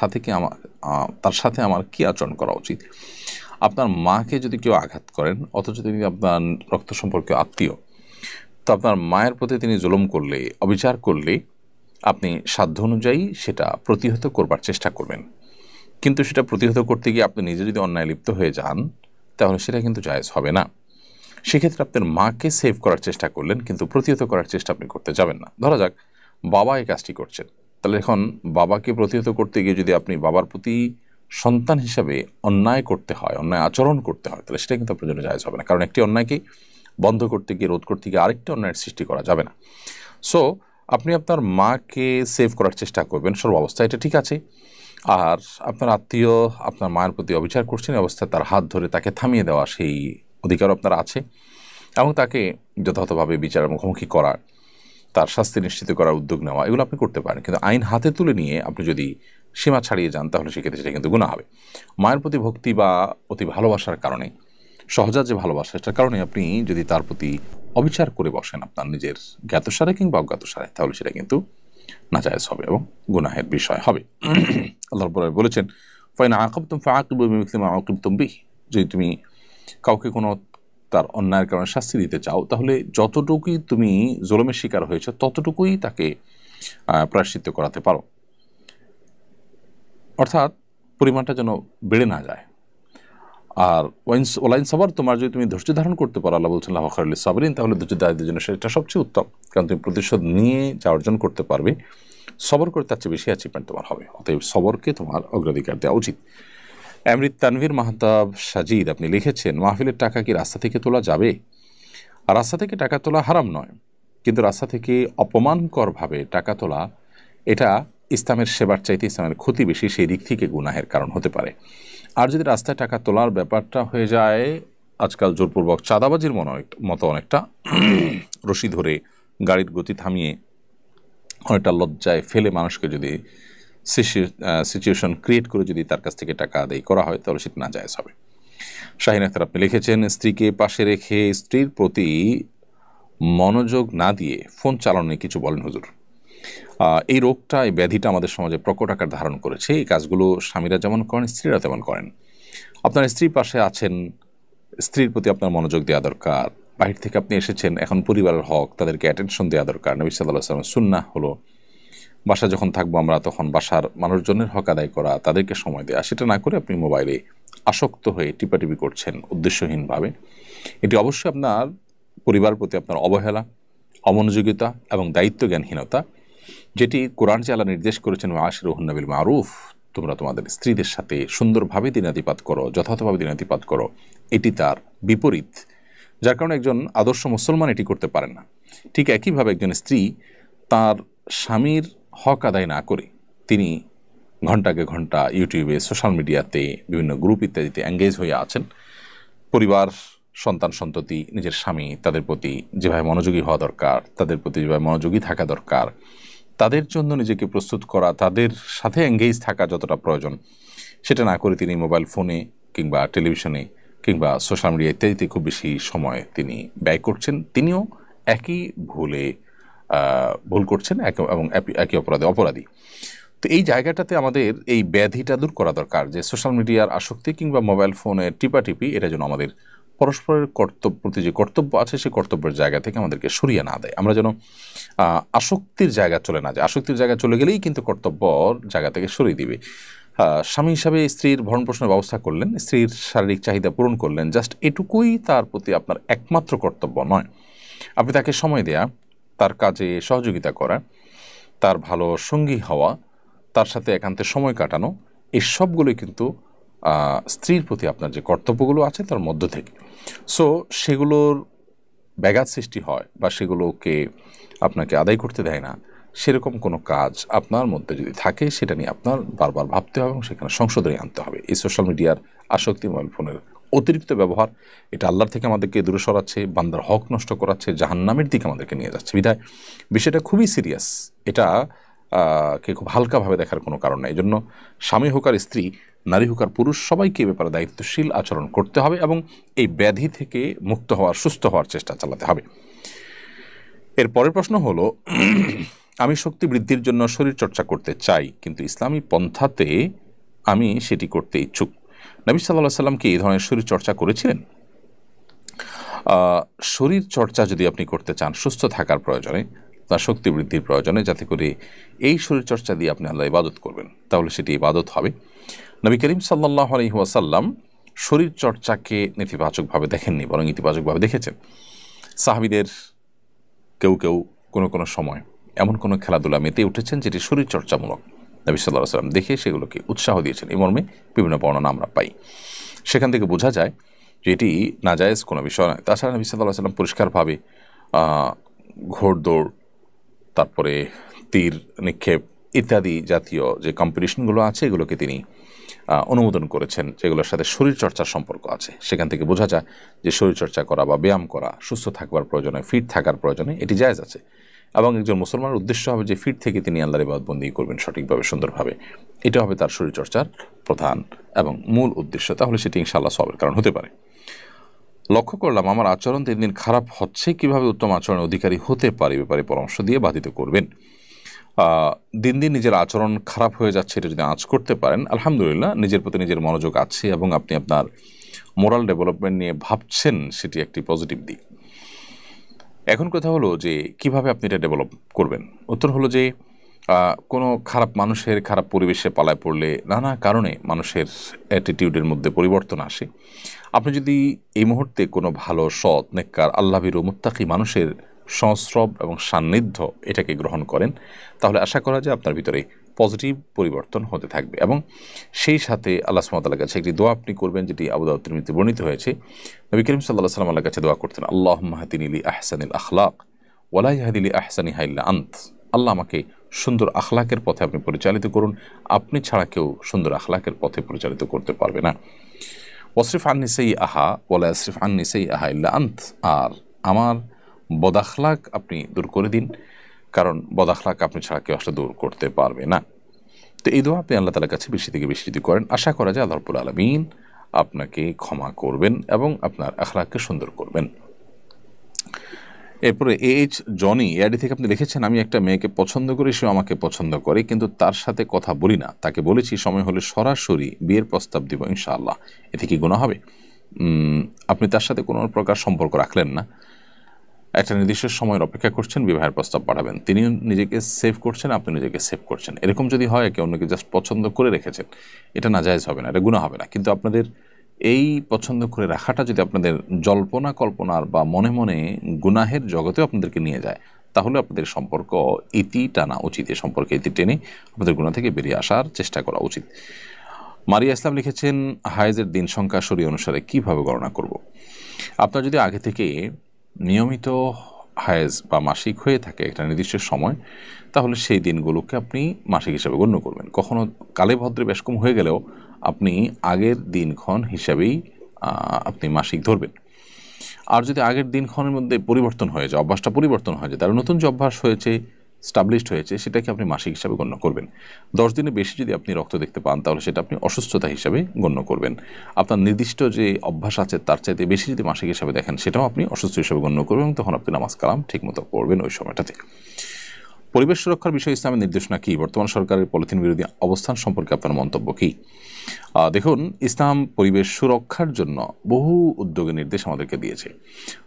সাথে আমার কি আচরণ করা উচিত? আপনার মাকে যদি কেউ আঘাত করেন, অথচ তিনি আপনার রক্ত সম্পর্কীয় আত্মীয়, তো আপনার মায়ের প্রতি তিনি জুলুম করলে, অবিচার করলে, আপনি সাধ্য অনুযায়ী সেটা প্রতিহত করবার চেষ্টা করবেন। কিন্তু সেটা প্রতিহত করতে গিয়ে আপনি নিজে যদি অন্যায় লিপ্ত হয়ে যান, তাহলে সেটা কিন্তু জায়েজ হবে না। সেক্ষেত্রে আপনার মাকে সেভ করার চেষ্টা করলেন, কিন্তু প্রতিহত করার চেষ্টা আপনি করতে যাবেন না। ধরা যাক বাবা এই কাজটি করছেন, তাহলে এখন বাবাকে প্রতিহত করতে গিয়ে যদি আপনি বাবার প্রতি সন্তান হিসাবে অন্যায় করতে হয়, অন্যায় আচরণ করতে হয়, তাহলে সেটা কিন্তু আপনার জন্য জায়েজ হবে না। কারণ একটি অন্যায়কে বন্ধ করতে গিয়ে, রোধ করতে গিয়ে আরেকটি অন্যায়ের সৃষ্টি করা যাবে না। সো আপনি আপনার মাকে সেভ করার চেষ্টা করবেন সর্বাবস্থা, এটা ঠিক আছে। আর আপনার আত্মীয় আপনার মায়ের প্রতি অবিচার করছেন, এই অবস্থায় তার হাত ধরে তাকে থামিয়ে দেওয়া, সেই অধিকার আপনার আছে, এবং তাকে যথাযথভাবে বিচারের মুখোমুখি করা, তার শাস্তি নিশ্চিত করার উদ্যোগ নেওয়া, এগুলো আপনি করতে পারেন। কিন্তু আইন হাতে তুলে নিয়ে আপনি যদি সীমা ছাড়িয়ে যান, তাহলে সেক্ষেত্রে সেটা কিন্তু গুনাহ হবে। মায়ের প্রতি ভক্তি বা অতি ভালোবাসার কারণে, সহজাত যে ভালোবাসা, সেটার কারণে আপনি যদি তার প্রতি অবিচার করে বসেন আপনার নিজের জ্ঞাতসারে কিংবা অজ্ঞাতসারে, তাহলে সেটা কিন্তু নাজায়েজ হবে এবং গুনাহের বিষয় হবে। আল্লাহ রাব্বুল আলামিন বলেছেন, ফাইন আকাবতুম ফাআকিবু বিমিসলি মা আকিবতুম বিহি, যদি তুমি কাউকে কোনো তার অন্যায়ের কারণে শাস্তি দিতে চাও, তাহলে যতটুকুই তুমি জুলুমের শিকার হয়েছে ততটুকুই তাকে প্রায়শ্চিত্ত করাতে পারো, অর্থাৎ পরিমাণটা যেন বেড়ে না যায়। আর ওয়ালাইন সাবর, তোমার যদি তুমি ধৈর্য ধারণ করতে পারো, আল্লাহ বলছেন লাহু খায়রুল লিস-সাবিরিন, তাহলে ধৈর্যধারীদের জন্য সেটা সবচেয়ে উত্তম, কারণ তুমি প্রতিশোধ নিয়ে যা অর্জন করতে পারবে, সবর করে তার চেয়ে বেশি অ্যাচিভমেন্ট তোমার হবে। অতএব সবরকে তোমার অগ্রাধিকার দেওয়া উচিত। এমরিত তানভীর মাহতাব সাজিদ আপনি লিখেছেন, মাহফিলের টাকা কি রাস্তা থেকে তোলা যাবে? আর রাস্তা থেকে টাকা তোলা হারাম নয়, কিন্তু রাস্তা থেকে অপমানকরভাবে টাকা তোলা, এটা ইসলামের সেবার চাইতে ইসলামের ক্ষতি বেশি, সেই দিক থেকে গুনাহের কারণ হতে পারে। আর যদি রাস্তায় টাকা তোলার ব্যাপারটা হয়ে যায় আজকাল জোরপূর্বক চাঁদাবাজির মতো, অনেকটা রশি ধরে গাড়ির গতি থামিয়ে অনেকটা লজ্জায় ফেলে মানুষকে যদি সিচুয়েশন ক্রিয়েট করে যদি তার কাছ থেকে টাকা আদায় করা হয়, তাহলে সেটা নাজায়েজ হবে। শাহিন আখতার আপনি লিখেছেন, স্ত্রীকে পাশে রেখে স্ত্রীর প্রতি মনোযোগ না দিয়ে ফোন চালানো নিয়ে কিছু বলেন হুজুর। এই রোগটা, এই ব্যাধিটা আমাদের সমাজে প্রকট আকার ধারণ করেছে। এই কাজগুলো স্বামীরা যেমন করেন, স্ত্রীরা তেমন করেন। আপনার স্ত্রী পাশে আছেন স্ত্রীর প্রতি আপনার মনোযোগ দেওয়া দরকার। বাহির থেকে আপনি এসেছেন, এখন পরিবারের হক, তাদেরকে অ্যাটেনশন দেওয়া দরকার। নবী সাল্লাল্লাহু আলাইহি ওয়াসাল্লামের সুন্নাহ হলো বাসা যখন থাকবো আমরা তখন বাসার মানুষজনের হক আদায় করা, তাদেরকে সময় দেওয়া। সেটা না করে আপনি মোবাইলে আসক্ত হয়ে টিপাটিপি করছেন উদ্দেশ্যহীনভাবে। এটি অবশ্যই আপনার পরিবারের প্রতি আপনার অবহেলা, অমনোযোগিতা এবং দায়িত্বজ্ঞানহীনতা, যেটি কোরআন যে আল্লাহ নির্দেশ করেছেন আশিরুহুন্না বিল মারুফ, তোমরা তোমাদের স্ত্রীদের সাথে সুন্দরভাবে দিনাতিপাত করো, যথাযথভাবে দিনাতিপাত করো, এটি তার বিপরীত, যার কারণে একজন আদর্শ মুসলমান এটি করতে পারেন না। ঠিক একইভাবে একজন স্ত্রী তার স্বামীর হক আদায় না করে তিনি ঘণ্টাকে ঘণ্টা ইউটিউবে, সোশ্যাল মিডিয়াতে, বিভিন্ন গ্রুপ ইত্যাদিতে এঙ্গেজ হয়ে আছেন। পরিবার, সন্তান সন্ততি, নিজের স্বামী, তাদের প্রতি যেভাবে মনোযোগী হওয়া দরকার, তাদের প্রতি যেভাবে মনোযোগী থাকা দরকার, তাদের জন্য নিজেকে প্রস্তুত করা, তাদের সাথে এঙ্গেজ থাকা যতটা প্রয়োজন, সেটা না করে তিনি মোবাইল ফোনে কিংবা টেলিভিশনে কিংবা সোশ্যাল মিডিয়া ইত্যাদিতে খুব বেশি সময় তিনি ব্যয় করছেন। তিনিও একই ভুল করছেন এবং একই অপরাধী। তো এই জায়গাটাতে আমাদের এই ব্যাধিটা দূর করা দরকার, যে সোশ্যাল মিডিয়ার আসক্তি কিংবা মোবাইল ফোনের টিপাটিপি, এটা যেন আমাদের পরস্পরের প্রতি যে কর্তব্য আছে সেই কর্তব্যের জায়গা থেকে আমাদেরকে সরিয়ে না দেয়। আমরা যেন আসক্তির জায়গা চলে না যায়। আসক্তির জায়গা চলে গেলেই কিন্তু কর্তব্যর জায়গা থেকে সরিয়ে দিবে। স্বামী হিসাবে স্ত্রীর ভরণ পোষণের ব্যবস্থা করলেন, স্ত্রীর শারীরিক চাহিদা পূরণ করলেন, জাস্ট এটুকুই তার প্রতি আপনার একমাত্র কর্তব্য নয়। আপনি তাকে সময় দেয়া, তার কাজে সহযোগিতা করা, তার ভালো সঙ্গী হওয়া, তার সাথে একান্তে সময় কাটানো, এই সবগুলোই কিন্তু স্ত্রীর প্রতি আপনার যে কর্তব্যগুলো আছে তার মধ্য থেকে। সো সেগুলোর ব্যাঘাত সৃষ্টি হয় বা সেগুলোকে আপনাকে আদায় করতে দেয় না, সেরকম কোনো কাজ আপনার মধ্যে যদি থাকে সেটা নিয়ে আপনার বারবার ভাবতে হবে এবং সেখানে সংশোধনী আনতে হবে। এই সোশ্যাল মিডিয়ার আসক্তি, মোবাইল ফোনের অতিরিক্ত ব্যবহার, এটা আল্লাহর থেকে আমাদেরকে দূরে সরাচ্ছে, বান্দার হক নষ্ট করাচ্ছে, জাহান্নামের দিকে আমাদেরকে নিয়ে যাচ্ছে। বিধায় বিষয়টা খুবই সিরিয়াস, এটা কে খুব হালকাভাবে দেখার কোনো কারণ নেই। এই জন্য স্বামী হোক আর স্ত্রী, নারী হোক আর পুরুষ, সবাইকে এ ব্যাপারে দায়িত্বশীল আচরণ করতে হবে এবং এই ব্যাধি থেকে মুক্ত হওয়ার, সুস্থ হওয়ার চেষ্টা চালাতে হবে। এর পরের প্রশ্ন হলো, আমি শক্তি বৃদ্ধির জন্য শরীর চর্চা করতে চাই, কিন্তু ইসলামী পন্থাতে আমি সেটি করতে ইচ্ছুক। নবী সাল্লাল্লাহু আলাইহি ওয়াসাল্লাম কি এই ধরনের শরীর চর্চা করেছিলেন? শরীর চর্চা যদি আপনি করতে চান সুস্থ থাকার প্রয়োজনে, তার শক্তি বৃদ্ধির প্রয়োজনে, যাতে করে এই শরীরচর্চা দিয়ে আপনি আল্লাহ ইবাদত করবেন, তাহলে সেটি ইবাদত হবে। নবী করিম সাল্লাল্লাহু আলাইহি ওয়াসাল্লাম শরীরচর্চাকে নেতিবাচকভাবে দেখেননি, বরং ইতিবাচকভাবে দেখেছেন। সাহাবীদের কেউ কোনো সময় এমন কোনো খেলাধুলা মেতে উঠেছেন যেটি শরীরচর্চামূলক, নবী সাল্লাল্লাহু আলাইহি ওয়াসাল্লাম দেখে সেগুলোকে উৎসাহ দিয়েছেন। এই মর্মে বিভিন্ন বর্ণনা আমরা পাই। সেখান থেকে বোঝা যায় যে এটি নাজায়েজ কোনো বিষয় নয়। তাছাড়া নবী সাল্লাল্লাহু আলাইহি ওয়াসাল্লাম পরিষ্কারভাবে ঘোড়দৌড়, তারপরে তীর নিক্ষেপ ইত্যাদি জাতীয় যে কম্পিটিশনগুলো আছে এগুলোকে তিনি অনুমোদন করেছেন, যেগুলোর সাথে শরীরচর্চার সম্পর্ক আছে। সেখান থেকে বোঝা যায় যে শরীরচর্চা করা বা ব্যায়াম করা, সুস্থ থাকবার প্রয়োজনে, ফিট থাকার প্রয়োজনে এটি জায়েজ আছে। এবং একজন মুসলমানের উদ্দেশ্য হবে যে ফিট থেকে তিনি আল্লাহর ইবাদতবন্দি করবেন সঠিকভাবে, সুন্দরভাবে। এটা হবে তার শরীরচর্চার প্রধান এবং মূল উদ্দেশ্য। তাহলে সেটি ইনশাআল্লাহ সওয়াবের কারণ হতে পারে। লক্ষ্য করলাম আমার আচরণ দিন দিন খারাপ হচ্ছে, কিভাবে উত্তম আচরণের অধিকারী হতে পারে ব্যাপারে পরামর্শ দিয়ে বাধিত করবেন। দিন দিন নিজের আচরণ খারাপ হয়ে যাচ্ছে, এটা যদি আঁচ করতে পারেন, আলহামদুলিল্লাহ, নিজের প্রতি নিজের মনোযোগ আছে এবং আপনি আপনার মোরাল ডেভেলপমেন্ট নিয়ে ভাবছেন, সেটি একটি পজিটিভ দিক। এখন কথা হলো যে কিভাবে আপনি এটা ডেভেলপ করবেন। উত্তর হলো যে কোনো খারাপ মানুষের, খারাপ পরিবেশে পালায় পড়লে নানা কারণে মানুষের অ্যাটিটিউডের মধ্যে পরিবর্তন আসে। আপনি যদি এই মুহূর্তে কোনো ভালো, সৎ, নেককার, আল্লাহভীরু, মুত্তাকি মানুষের সংস্রব এবং সান্নিধ্য এটাকে গ্রহণ করেন, তাহলে আশা করা যায় আপনার ভিতরে পজিটিভ পরিবর্তন হতে থাকবে। এবং সেই সাথে আল্লাহ সুবহানাহু ওয়া তাআলার কাছে একটি দোয়া আপনি করবেন, যেটি আবু দাউদ তিরমিজিতে বর্ণিত হয়েছে। নবী করিম সাল্লাল্লাহু আলাইহি ওয়াসাল্লাম আল্লাহর কাছে দোয়া করতেন, আল্লাহুম্মা হাদিনি লি আহসানিল আখলাক ওয়া লা ইয়াহদি লি আহসানিহা ইল্লা আন্ত। আল্লাহ আমাকে সুন্দর আখলাকের পথে আপনি পরিচালিত করুন, আপনি ছাড়া কেউ সুন্দর আখলাকের পথে পরিচালিত করতে পারবে না। ওয়াসরিফ আন্নি সাইয়্যাহা ওয়া লা ইয়াসরিফ আন্নি সাইয়্যাহা ইল্লা আন্ত। আর আমার বদাখলাক আপনি দূর করে দিন, কারণ বদাখলাক আপনি ছাড়া কেউ আসলে দূর করতে পারবে না। তো এই দোয়া আপনি আল্লাহ তাআলার কাছে বেশি থেকে বেশি যদি করেন, আশা করা যায় আল্লাহ রাব্বুল আলামিন আপনাকে ক্ষমা করবেন এবং আপনার আখলাককে সুন্দর করবেন। এরপরে জনি এআইডি থেকে আপনি লিখেছেন, আমি একটা মেয়েকে পছন্দ করি, সে আমাকে পছন্দ করে, কিন্তু তার সাথে কথা বলি না। তাকে বলেছি সময় হলে সরাসরি বিয়ের প্রস্তাব দিব ইনশাআল্লাহ, এতে কি গুনাহ হবে? আপনি তার সাথে কোনো প্রকার সম্পর্ক রাখলেন না, একটা নির্দিষ্ট সময়ের অপেক্ষা করছেন, বিবাহের প্রস্তাব পাঠাবেন, তিনি নিজেকে সেভ করছেন, আপনি নিজেকে সেভ করছেন, এরকম যদি হয় একে অন্যকে জাস্ট পছন্দ করে রেখেছেন, এটা নাজায়েজ হবে না, এটা গুনাহ হবে না। কিন্তু আপনাদের এই পছন্দ করে রাখাটা যদি আপনাদের জল্পনা কল্পনার বা মনে মনে গুনাহের জগতেও আপনাদেরকে নিয়ে যায়, তাহলে আপনাদের সম্পর্ক ইতি টানা উচিত, এই সম্পর্কে ইতি টেনে আপনাদের গুনাহ থেকে বেরিয়ে আসার চেষ্টা করা উচিত। মারিয়া ইসলাম লিখেছেন, হায়েজের দিন সংখ্যা শরীয় অনুসারে কিভাবে গণনা করব? আপনার যদি আগে থেকে নিয়মিত হায়েজ বা মাসিক হয়ে থাকে একটা নির্দিষ্ট সময়, তাহলে সেই দিনগুলোকে আপনি মাসিক হিসাবে গণ্য করবেন। কখনো কালে ভদ্রে বেশ কম হয়ে গেলেও আপনি আগের দিনক্ষণ হিসাবেই আপনি মাসিক ধরবেন। আর যদি আগের দিনক্ষণের মধ্যে পরিবর্তন হয়ে যায়, অভ্যাসটা পরিবর্তন হয়ে যায়, তার নতুন যে অভ্যাস হয়েছে, স্টাবলিশড হয়েছে, সেটাকে আপনি মাসিক হিসাবে গণ্য করবেন। 10 দিনে বেশি যদি আপনি রক্ত দেখতে পান, তাহলে সেটা আপনি অসুস্থতা হিসাবে গণ্য করবেন। আপনার নির্দিষ্ট যে অভ্যাস আছে তার চাইতে বেশি যদি মাসিক হিসাবে দেখেন, সেটাও আপনি অসুস্থ হিসাবে গণ্য করবেন, এবং তখন আপনি নামাজ কালাম ঠিকমতো পড়বেন ওই সময়টাতে। পরিবেশ সুরক্ষার বিষয়ে ইসলামের নির্দেশনা কী? বর্তমান সরকারের পলিথিন বিরোধী অবস্থান সম্পর্কে আপনার মন্তব্য কী? দেখুন, ইসলাম পরিবেশ সুরক্ষার জন্য বহু উদ্যোগের নির্দেশ আমাদেরকে দিয়েছে।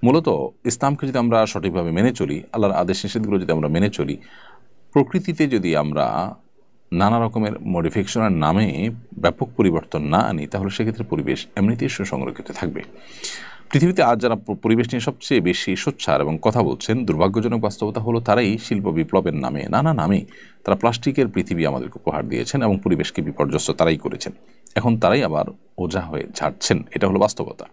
মূলত ইসলামকে যদি আমরা সঠিকভাবে মেনে চলি, আল্লাহর আদেশ নিষেধগুলো যদি আমরা মেনে চলি, প্রকৃতিতে যদি আমরা নানা রকমের মডিফিকেশনের নামে ব্যাপক পরিবর্তন না আনি, তাহলে সেক্ষেত্রে পরিবেশ এমনিতেই সুসংরক্ষিত থাকবে। পৃথিবীতে আজ যারা পরিবেশ নিয়ে সবচেয়ে বেশি সোচ্চার এবং কথা বলছেন, দুর্ভাগ্যজনক বাস্তবতা হলো তারাই শিল্প বিপ্লবের নামে, নানা নামে তারা প্লাস্টিকের পৃথিবী আমাদেরকে উপহার দিয়েছেন এবং পরিবেশকে বিপর্যস্ত তারাই করেছেন। এখন তারাই আবার ওঝা হয়ে ঝাড়ছেন, এটা হলো বাস্তবতা।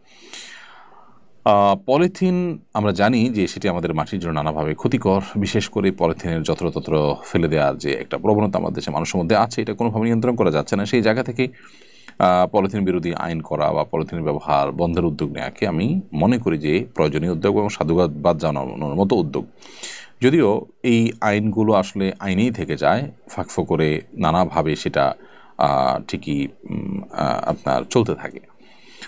পলিথিন আমরা জানি যে সেটি আমাদের মাটির জন্য নানাভাবে ক্ষতিকর। বিশেষ করে পলিথিনের যত্রতত্র ফেলে দেওয়ার যে একটা প্রবণতা আমাদের দেশে মানুষের মধ্যে আছে, এটা কোনোভাবে নিয়ন্ত্রণ করা যাচ্ছে না। সেই জায়গা থেকে পলিথিন বিরোধী আইন করা বা পলিথিনের ব্যবহার বন্ধের উদ্যোগ নেওয়াকে আমি মনে করি যে প্রয়োজনীয় উদ্যোগ এবং সাধুবাদ জানানোর মতো উদ্যোগ। যদিও এই আইনগুলো আসলে আইনেই থেকে যায়, ফাঁকফোঁ করে নানাভাবে সেটা ঠিকই আপনার চলতে থাকে।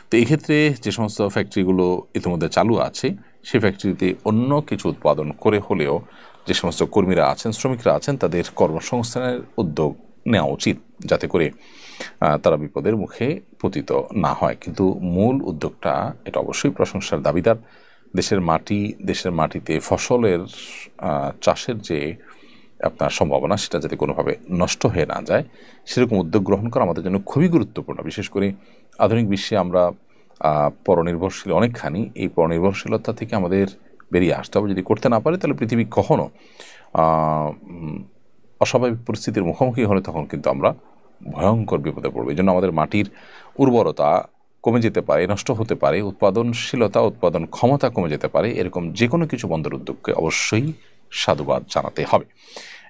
তো এই ক্ষেত্রে যে সমস্ত ফ্যাক্টরিগুলো ইতিমধ্যে চালু আছে, সেই ফ্যাক্টরিতে অন্য কিছু উৎপাদন করে হলেও যে সমস্ত কর্মীরা আছেন, শ্রমিকরা আছেন, তাদের কর্মসংস্থানের উদ্যোগ নেওয়া উচিত, যাতে করে তারা বিপদের মুখে পতিত না হয়। কিন্তু মূল উদ্যোগটা এটা অবশ্যই প্রশংসার দাবিদার। দেশের মাটি, দেশের মাটিতে ফসলের চাষের যে আপনার সম্ভাবনা, সেটা যাতে কোনোভাবে নষ্ট হয়ে না যায়, সেরকম উদ্যোগ গ্রহণ করা আমাদের জন্য খুবই গুরুত্বপূর্ণ। বিশেষ করে আধুনিক বিশ্বে আমরা পরনির্ভরশীল অনেকখানি, এই পরনির্ভরশীলতা থেকে আমাদের বেরিয়ে আসতে হবে। যদি করতে না পারে, তাহলে পৃথিবী কখনো অস্বাভাবিক পরিস্থিতির মুখোমুখি হলে তখন কিন্তু আমরা ভয়ঙ্কর বিপদে পড়বে। এই জন্য আমাদের মাটির উর্বরতা কমে যেতে পারে, নষ্ট হতে পারে, উৎপাদনশীলতা, উৎপাদন ক্ষমতা কমে যেতে পারে। এরকম যে কোনো কিছু বন্ধের উদ্যোগকে অবশ্যই সাধুবাদ জানাতে হবে।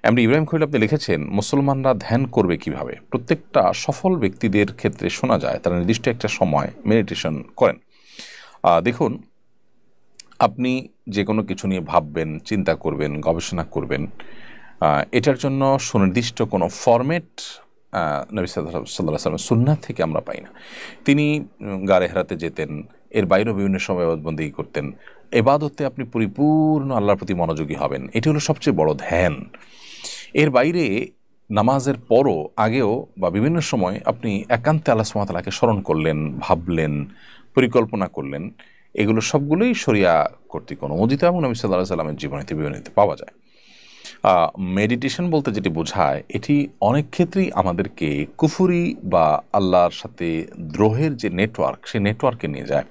এমনি ইব্রাহিম খলিল আপনি লিখেছেন, মুসলমানরা ধ্যান করবে কিভাবে? প্রত্যেকটা সফল ব্যক্তিদের ক্ষেত্রে শোনা যায় তারা নির্দিষ্ট একটা সময় মেডিটেশন করেন। দেখুন, আপনি যে কোনো কিছু নিয়ে ভাববেন, চিন্তা করবেন, গবেষণা করবেন, এটার জন্য সুনির্দিষ্ট কোনো ফরম্যাট নবী সাল্লাল্লাহু আলাইহি ওয়াসাল্লাম সুন্নাত থেকে আমরা পাই না। তিনি গারে হেরাতে যেতেন, এর বাইরেও বিভিন্ন সময় ইবাদতবন্দি করতেন। ইবাদতে আপনি পরিপূর্ণ আল্লাহর প্রতি মনোযোগী হবেন, এটি হলো সবচেয়ে বড় ধ্যান। এর বাইরে নামাজের পরও, আগেও বা বিভিন্ন সময় আপনি একান্তে আল্লাহ সুবহানাহু ওয়া তাআলাকে স্মরণ করলেন, ভাবলেন, পরিকল্পনা করলেন, এগুলো সবগুলোই শরিয়া কর্তৃক অনুমোদিত এবং নবী সাল্লাল্লাহু আলাইহি ওয়াসাল্লামের জীবনীতে বিবরণীতে পাওয়া যায়। মেডিটেশন বলতে যেটি বোঝায়, এটি অনেক ক্ষেত্রেই আমাদেরকে কুফরি বা আল্লাহর সাথে দ্রোহের যে নেটওয়ার্ক, সেই নেটওয়ার্কে নিয়ে যায়।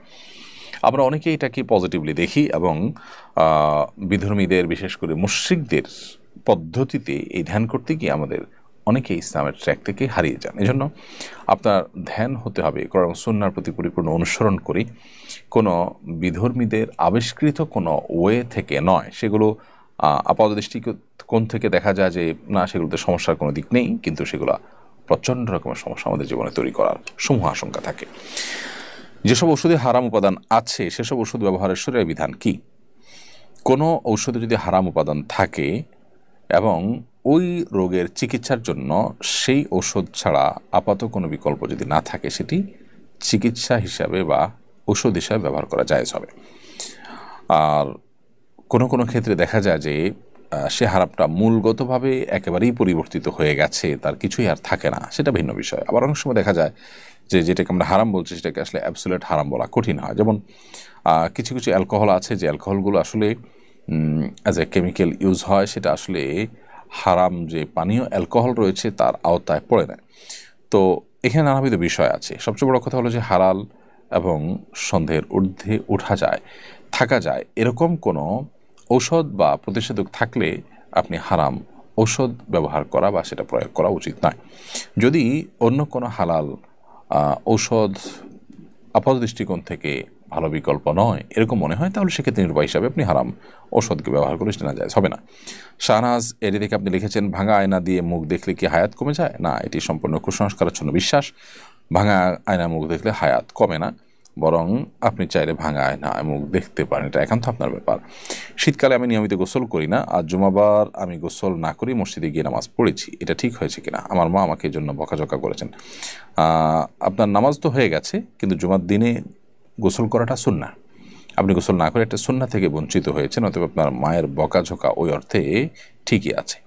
আমরা অনেকেই এটাকে পজিটিভলি দেখি এবং বিধর্মীদের, বিশেষ করে মুশরিকদের পদ্ধতিতে এই ধ্যান করতে গিয়ে আমাদের অনেকে ইসলামের ট্র্যাক থেকে হারিয়ে যান। এজন্য আপনার ধ্যান হতে হবে কোরআন এবং সুন্নাহর প্রতি পরিপূর্ণ অনুসরণ করি, কোনো বিধর্মীদের আবিষ্কৃত কোনো ওয়ে থেকে নয়। সেগুলো আপাত দৃষ্টিকোণ থেকে দেখা যায় যে না, সেগুলোতে সমস্যার কোনো দিক নেই, কিন্তু সেগুলো প্রচণ্ড রকমের সমস্যা আমাদের জীবনে তৈরি করার সমূহ আশঙ্কা থাকে। যেসব ওষুধে হারাম উপাদান আছে, সেসব ওষুধ ব্যবহারের শরীয়ত বিধান কি? কোনো ঔষধে যদি হারাম উপাদান থাকে এবং ওই রোগের চিকিৎসার জন্য সেই ওষুধ ছাড়া আপাত কোনো বিকল্প যদি না থাকে, সেটি চিকিৎসা হিসাবে বা ওষুধ হিসাবে ব্যবহার করা জায়েজ হবে। আর কোনো কোনো ক্ষেত্রে দেখা যায় যে সে হারামটা মূলগতভাবে একেবারেই পরিবর্তিত হয়ে গেছে, তার কিছুই আর থাকে না, সেটা ভিন্ন বিষয়। আবার অনেক সময় দেখা যায় যে যেটাকে আমরা হারাম বলছি সেটাকে আসলে অ্যাবসোলিউট হারাম বলা কঠিন হয়। যেমন কিছু কিছু অ্যালকোহল আছে যে অ্যালকোহলগুলো আসলে অ্যাজ এ কেমিক্যাল ইউজ হয়, সেটা আসলে হারাম যে পানীয় অ্যালকোহল রয়েছে তার আওতায় পড়ে না। তো এখানে নানাবিধ বিষয় আছে। সবচেয়ে বড় কথা হলো যে হালাল এবং সন্দেহের ঊর্ধ্বে থাকা যায় এরকম কোনো ঔষধ বা প্রতিষেধক থাকলে আপনি হারাম ঔষধ ব্যবহার করা বা সেটা প্রয়োগ করা উচিত নয়। যদি অন্য কোনো হালাল ঔষধ আপাত দৃষ্টিকোণ থেকে ভালো বিকল্প নয় এরকম মনে হয়, তাহলে সেক্ষেত্রে নির্বাহ হিসাবে আপনি হারাম ঔষধকে ব্যবহার করে সেটা না যায়, হবে না। শাহনাজ এটি থেকে আপনি লিখেছেন, ভাঙা আয়না দিয়ে মুখ দেখলে কি হায়াত কমে যায়? না, এটি সম্পূর্ণ কুসংস্কারাচ্ছন্ন বিশ্বাস। ভাঙা আয়না মুখ দেখলে হায়াত কমে না, বরং আপনি চাইলে ভাঙা আয়না মুখ দেখতে পারেন, এটা একান্ত আপনার ব্যাপার। শীতকালে আমি নিয়মিত গোসল করি না, আর জুমাবার আমি গোসল না করি মসজিদে গিয়ে নামাজ পড়েছি, এটা ঠিক হয়েছে কিনা? আমার মা আমাকে এই জন্য বকাঝকা করেছেন। আপনার নামাজ তো হয়ে গেছে, কিন্তু জুমার দিনে গোসল করাটা সুন্নাহ, আপনি গোসল না করে একটা সুন্নাহ থেকে বঞ্চিত হয়েছেন, অতএব আপনার মায়ের বকাঝকা ওই অর্থে ঠিকই আছে।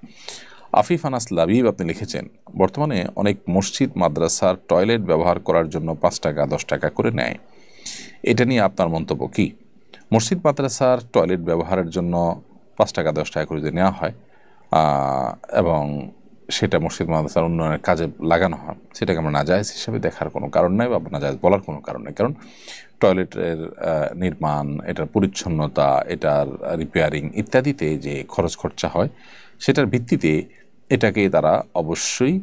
আফিফ আনাস লাবিব আপনি লিখেছেন, বর্তমানে অনেক মসজিদ মাদ্রাসার টয়লেট ব্যবহার করার জন্য 5 টাকা 10 টাকা করে নেয়, এটা নিয়ে আপনার মন্তব্য কি? মসজিদ মাদ্রাসার টয়লেট ব্যবহারের জন্য 5 টাকা 10 টাকা করে যদি নেওয়া হয় এবং সেটা মসজিদ মাদ্রাসার উন্নয়নের কাজে লাগানো হয়, সেটাকে আমরা নাজায়েজ হিসেবে দেখার কোনো কারণ নাই বা নাজায়েজ বলার কোনো কারণ নেই। কারণ টয়লেটের নির্মাণ, এটার পরিচ্ছন্নতা, এটার রিপেয়ারিং ইত্যাদিতে যে খরচা হয় সেটার ভিত্তিতে এটাকে তারা অবশ্যই